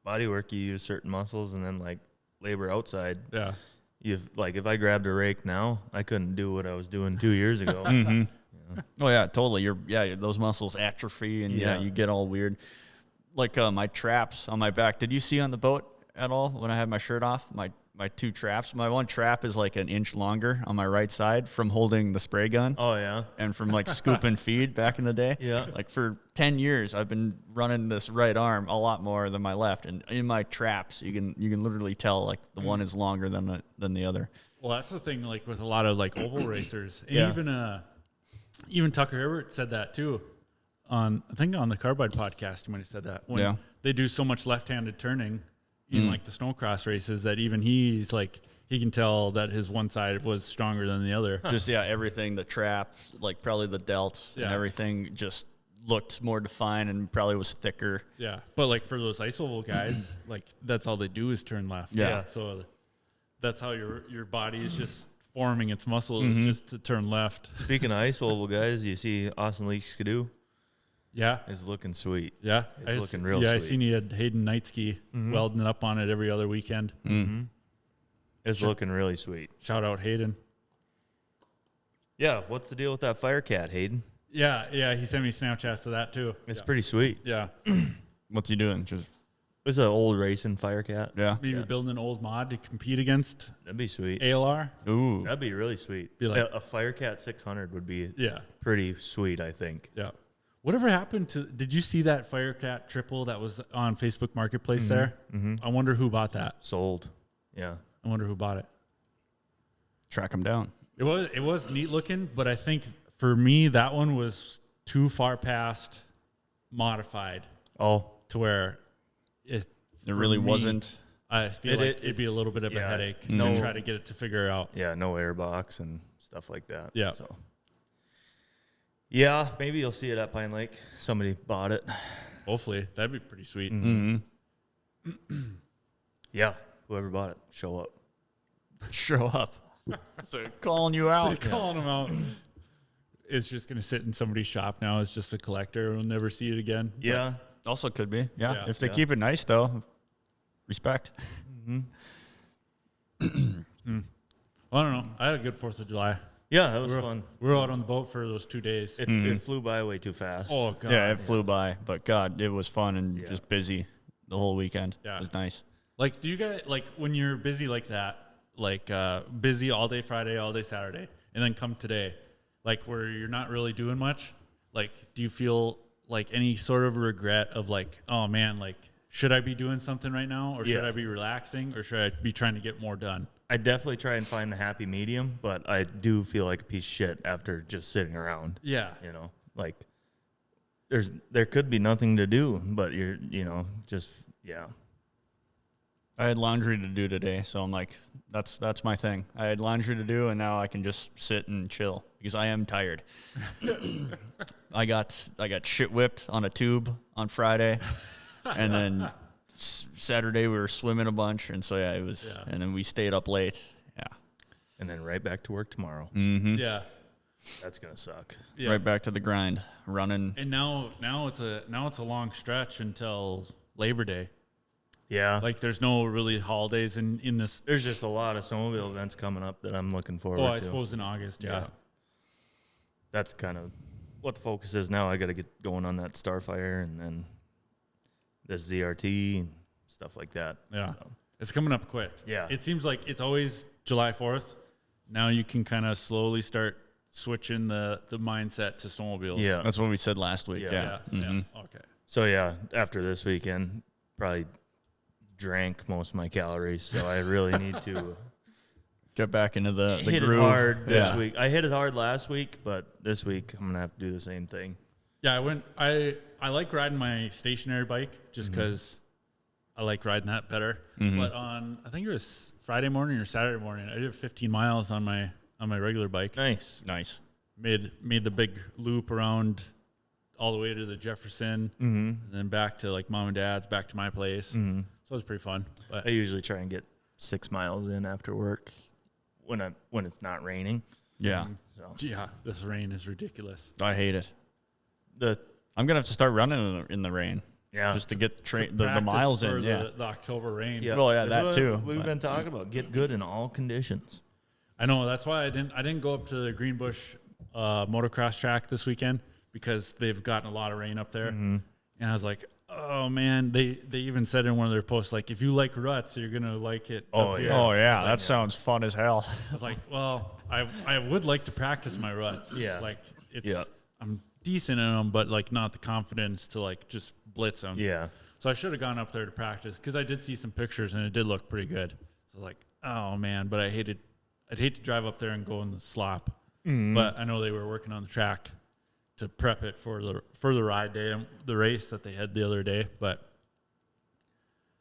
body work, you use certain muscles, and then like labor outside, Yeah. you've like if I grabbed a rake now, I couldn't do what I was doing 2 years ago. Oh yeah, totally. Those muscles atrophy and Yeah. you get all weird. Like my traps on my back. Did you see on the boat at all when I had my shirt off? My 2 traps. My one trap is like an inch longer on my right side from holding the spray gun Oh yeah, and from like scoop and feed back in the day. Yeah. Like for 10 years I've been running this right arm a lot more than my left, and in my traps you can literally tell like the one is longer than the other. Well, that's the thing, like with a lot of like oval racers, and Yeah. even Tucker Herbert said that too. I think on the Carbide podcast, you might have said that when Yeah. they do so much left-handed turning in like the snowcross races that even he's like he can tell that his one side was stronger than the other. Just everything, the trap, like probably the delts and Yeah. everything just looked more defined and probably was thicker. Yeah, but like for those ice oval guys, like that's all they do is turn left. Yeah. So that's how your body is just forming its muscles just to turn left. Speaking of ice oval guys, you see Austin Leak Skidoo Yeah. is looking sweet. Yeah. It's looking real I sweet. seen he had Hayden Knightsky welding it up on it every other weekend. It's looking really sweet. Shout out Hayden. Yeah, what's the deal with that Fire Cat, Hayden? Yeah, he sent me Snapchats of that too. It's pretty sweet. Yeah. What's he doing? Just It's an old racing Fire Cat. Maybe building an old mod to compete against That'd be sweet. ALR. Ooh. That'd be really sweet. Be like- a Fire Cat 600 would be Yeah. pretty sweet, I think. Yeah. Whatever happened to, did you see that Firecat triple that was on Facebook Marketplace there? I wonder who bought that. Sold. Yeah. I wonder who bought it. Track him down. It was neat looking, but I think for me that one was too far past modified Oh, to where It for really me, wasn't. I feel like it'd be a little bit of a yeah, headache no- to try to get it to figure out. yeah, no airbox and stuff like that. Yeah. So, yeah, maybe you'll see it at Pine Lake. Somebody bought it. Hopefully, that'd be pretty sweet. Yeah, whoever bought it, show up. Show up. So calling you out. Calling them out. It's just gonna sit in somebody's shop now. It's just a collector. We'll never see it again. Yeah. Also could be. Yeah. Yeah. If they Yeah. keep it nice though. Respect. Well, I don't know. I had a good 4th of July. Yeah, that was fun. We were out on the boat for those 2 days. It flew by way too fast. Oh god. Yeah, it flew by. But God, it was fun and just busy the whole weekend. Yeah. It was nice. Like, do you guys like when you're busy like that? Like busy all day Friday, all day Saturday, and then come today, like where you're not really doing much. Like, do you feel like any sort of regret of like, oh man, like should I be doing something right now, or should Yeah. I be relaxing, or should I be trying to get more done? I definitely try and find the happy medium, but I do feel like a piece of shit after just sitting around. Yeah. You know, like there could be nothing to do, but just yeah. I had laundry to do today, so I'm like, that's my thing. I had laundry to do, and now I can just sit and chill because I am tired. I got shit whipped on a tube on Friday, and then Saturday we were swimming a bunch, and so it was. Yeah. And then we stayed up late. Yeah, And then right back to work tomorrow. Yeah. That's gonna suck. Yeah. right back to the grind, running. And now it's a long stretch until Labor Day. Yeah. Like there's no really holidays in this. There's just a lot of snowmobile events coming up that I'm looking forward Oh, to. I suppose in August. Yeah. That's kind of what the focus is now. I got to get going on that Starfire and then this ZRT and stuff like that. Yeah. So, It's coming up quick. Yeah. It seems like it's always July 4th. Now you can kind of slowly start switching the mindset to snowmobiles. Yeah. That's what we said last week. Yeah. Yeah. Okay. So yeah, after this weekend, probably drank most of my calories. So I really need to Get back into the hit groove. it hard this Yeah. week. I hit it hard last week, but this week I'm gonna have to do the same thing. Yeah, I like riding my stationary bike just because I like riding that better. But on I think it was Friday morning or Saturday morning, I did 15 miles on my regular bike. Nice. Nice. Made the big loop around all the way to the Jefferson, and then back to like mom and dad's, back to my place. So it was pretty fun. But I usually try and get 6 miles in after work when it's not raining. Yeah. So yeah, this rain is ridiculous. I hate it. the I'm gonna have to start running in the rain yeah. just to get the Practice miles for in. Yeah. the October rain. Yeah. Well, yeah, That's that what too, We've but- been talking about get good in all conditions. I know that's why I didn't go up to the Greenbush motocross track this weekend because they've gotten a lot of rain up there, and I was like, oh man, they even said in one of their posts like, if you like ruts, you're gonna like it. Oh, up yeah. here. Oh yeah, that sounds fun as hell. I was like, well, I would like to practice my ruts. Yeah. Like it's Yeah. I'm decent in them, but like not the confidence to like just blitz them. Yeah. So I should have gone up there to practice because I did see some pictures and it did look pretty good. So I was like, oh man, but I'd hate to drive up there and go in the slop. But I know they were working on the track to prep it for the ride day and the race that they had the other day. But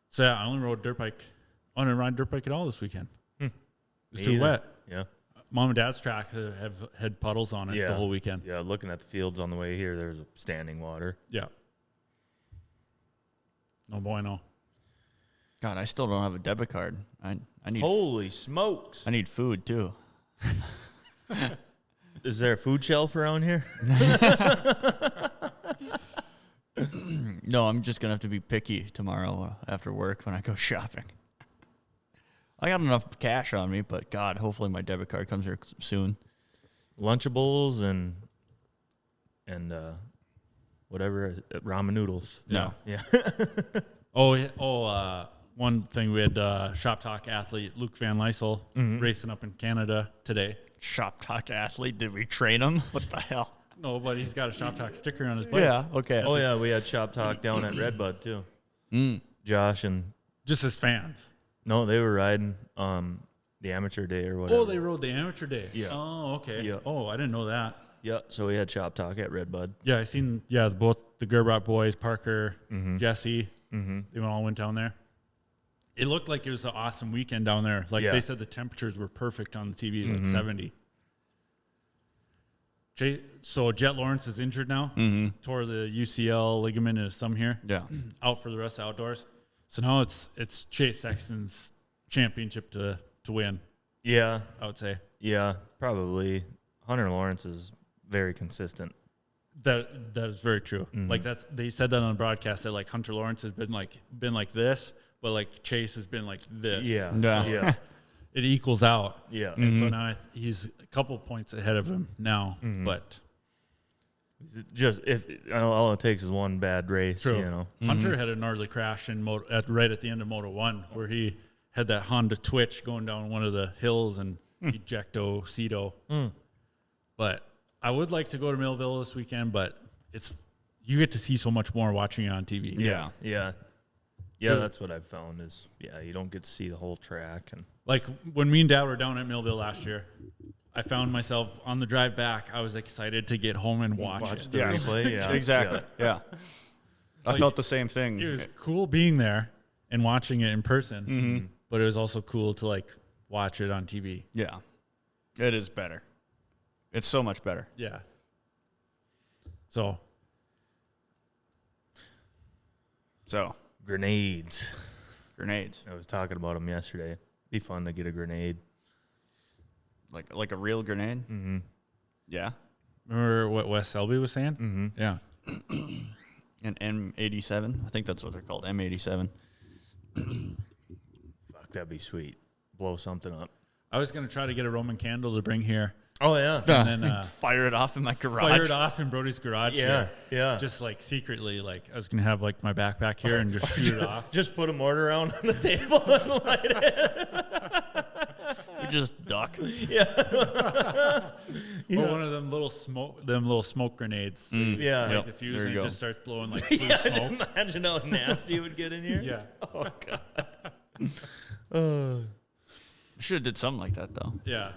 so yeah, I only rode dirt bike. I didn't ride dirt bike at all this weekend. It was Me too either. wet. Yeah. Mom and dad's track have had puddles on it Yeah. the whole weekend. Yeah. Looking at the fields on the way here, there's a standing water. Yeah. No bueno. God, I still don't have a debit card. I need Holy smokes. I need food too. Is there a food shelf around here? No, I'm just gonna have to be picky tomorrow after work when I go shopping. I got enough cash on me, but God, hopefully my debit card comes here soon. Lunchables and whatever, ramen noodles. No. Yeah. One thing we had Shop Talk athlete Luke Van Lysel racing up in Canada today. Shop Talk athlete? Did we train him? What the hell? No, but he's got a Shop Talk sticker on his bike. Yeah. Okay. Oh yeah, we had Shop Talk down at Redbud too. Josh and Just as fans. no, they were riding the amateur day or whatever. Oh, they rode the amateur day. Yeah. Oh, okay. Yeah. Oh, I didn't know that. Yeah, so we had Shop Talk at Redbud. Yeah, I seen. Yeah, both the Gerbrat boys, Parker, Jesse. They all went down there. It looked like it was an awesome weekend down there. Like Yeah. they said, the temperatures were perfect on the TV, like 70. So Jet Lawrence is injured now. Tore the UCL ligament in his thumb here. Yeah. Out for the rest of outdoors. So now it's Chase Sexton's championship to win. Yeah, I would say yeah, probably. Hunter Lawrence is very consistent. that is very true. Like they said that on the broadcast that like Hunter Lawrence has been like this, but like Chase has been like this. Yeah, Yeah. yeah, It equals out. yeah. And so now he's a couple points ahead of him now, but Just if all it takes is one bad race, true. you know. Hunter had a gnarly crash in right at the end of Moto 1 where he had that Honda Twitch going down one of the hills and ejecto Cedo. But I would like to go to Millville this weekend, but you get to see so much more watching it on TV. Yeah. Yeah, yeah. That's what I've found is you don't get to see the whole track and Like when me and Dad were down at Millville last year, I found myself on the drive back. I was excited to get home and watch it. the replay. Yeah, Exactly. Yeah. I felt the same thing. It was cool being there and watching it in person, but it was also cool to like watch it on TV. Yeah. It is better. It's so much better. Yeah. So So, Grenades. grenades. I was talking about them yesterday. Be fun to get a grenade. Like a real grenade? Mm-hmm. Yeah. remember what Wes Selby was saying? Yeah. An M87. I think that's what they're called. M87. Fuck, that'd be sweet. Blow something up. I was going to try to get a Roman candle to bring here Oh yeah. And then fire it off in my garage. fire it off in Brody's garage. Yeah, yeah. Just like secretly, like I was gonna have like my backpack here and just shoot it off. Just put a mortar around on the table and light it. We just duck. Or one of them little smoke grenades. Yeah. Like Yep. diffuse There and you it go. just starts blowing like blue Yeah, smoke. imagine how nasty it would get in here. Yeah. Oh god. Should have did something like that though. Yeah.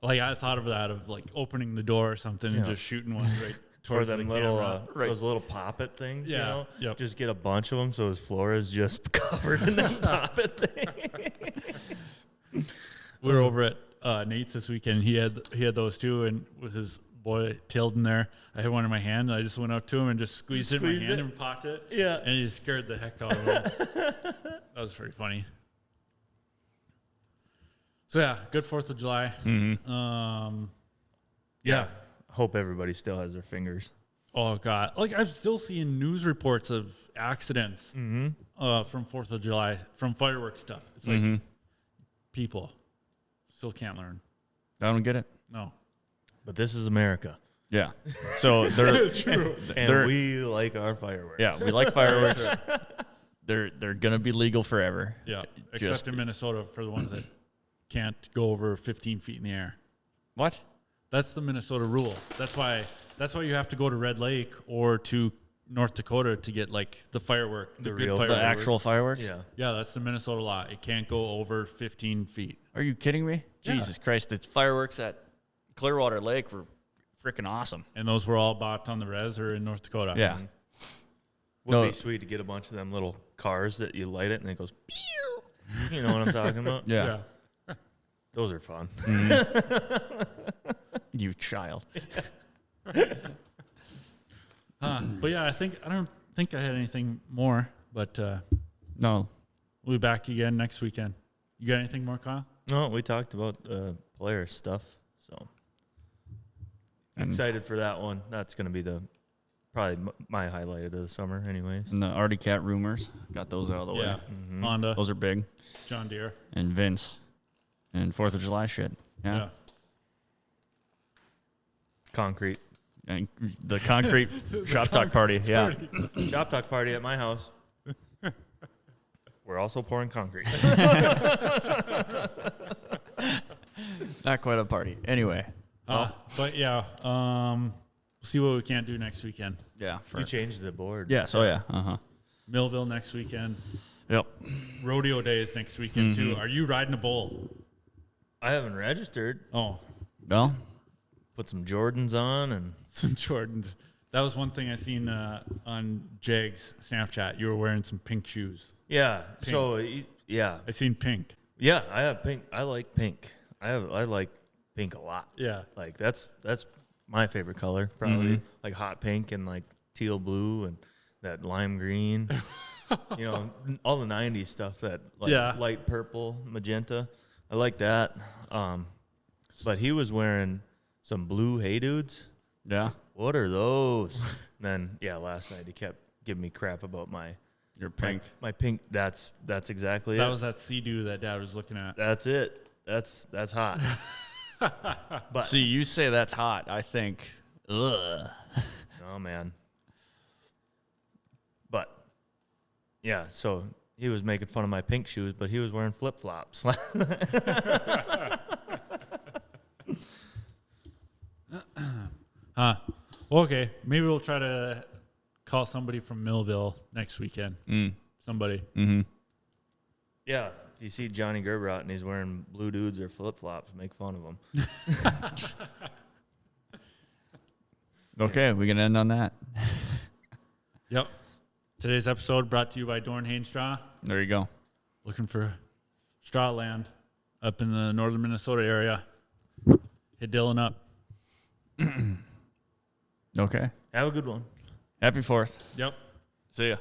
Like I thought of that of like opening the door or something and Yeah. just shooting one right Or towards the them little camera. those little poppet things, you Yeah, know? yep. Just get a bunch of them so his floor is just covered in that poppet thing. We were over at Nate's this weekend. He had those too, and with his boy Tilden there, I had one in my hand. And I just went up to him and just squeezed it in my Squeezed hand it? and popped it. Yeah. And he scared the heck out of him. That was pretty funny. So yeah, good 4th of July. Yeah. Hope everybody still has their fingers. Oh God! Like I'm still seeing news reports of accidents from 4th of July from fireworks stuff. It's like people still can't learn. I don't get it. No. But this is America. Yeah. So they're True. And we like our fireworks. yeah, we like fireworks. They're gonna be legal forever. Yeah. Just- Except in Minnesota for the ones that can't go over 15 feet in the air. What? That's the Minnesota rule. That's why you have to go to Red Lake or to North Dakota to get like the firework, the good real- fireworks. The actual fireworks? Yeah. Yeah, that's the Minnesota law. It can't go over 15 feet. Are you kidding me? Yeah. Jesus Christ! The fireworks at Clearwater Lake were freaking awesome. And those were all bought on the res or in North Dakota. Yeah. Would No. be sweet to get a bunch of them little cars that you light it and it goes pew. You know what I'm talking about? Yeah. Those are fun. You child. But yeah, I don't think I had anything more, but No. we'll be back again next weekend. You got anything more, Kyle? No, we talked about Polaris stuff, so excited for that one. That's going to be probably my highlight of the summer, anyways. And the Artie Cat rumors. Got those out of the way. Yeah. Honda, Those are big. John Deere. And Vince. And 4th of July shit. Yeah. Concrete. And the concrete shop talk party. Yeah. Shop talk party at my house. We're also pouring concrete. Not quite a party. Anyway. But yeah, we'll see what we can't do next weekend. Yeah. You changed the board. Yeah. So yeah. Uh huh. Millville next weekend. Yep. Rodeo days next weekend too. Are you riding a bull? I haven't registered. Oh, Well. Put some Jordans on and some Jordans. That was one thing I seen on JAG's Snapchat. You were wearing some pink shoes. yeah. Pink. So yeah, I seen pink. yeah. I have pink. I like pink. I like pink a lot. Yeah. Like that's my favorite color, probably like hot pink and like teal blue and that lime green. You know, all the '90s stuff that like Yeah. light purple, magenta. I like that. But he was wearing some blue Hey Dudes. Yeah. What are those? And then last night he kept giving me crap about my You're pink. my pink. That's exactly That it. was that Sea-Doo that Dad was looking at. That's it. That's hot. But See, you say that's hot. I think, ugh. oh man. But yeah, so he was making fun of my pink shoes, but he was wearing flip flops. Okay, maybe we'll try to call somebody from Millville next weekend. Somebody. Yeah, if you see Johnny Gerber out and he's wearing blue dudes or flip flops, make fun of him. Okay, we can end on that. Yep. Today's episode brought to you by Dohrn Hay Straw. There you go. Looking for straw land up in the northern Minnesota area. Hit Dylan up. Okay. Have a good one. Happy 4th. Yep. See ya.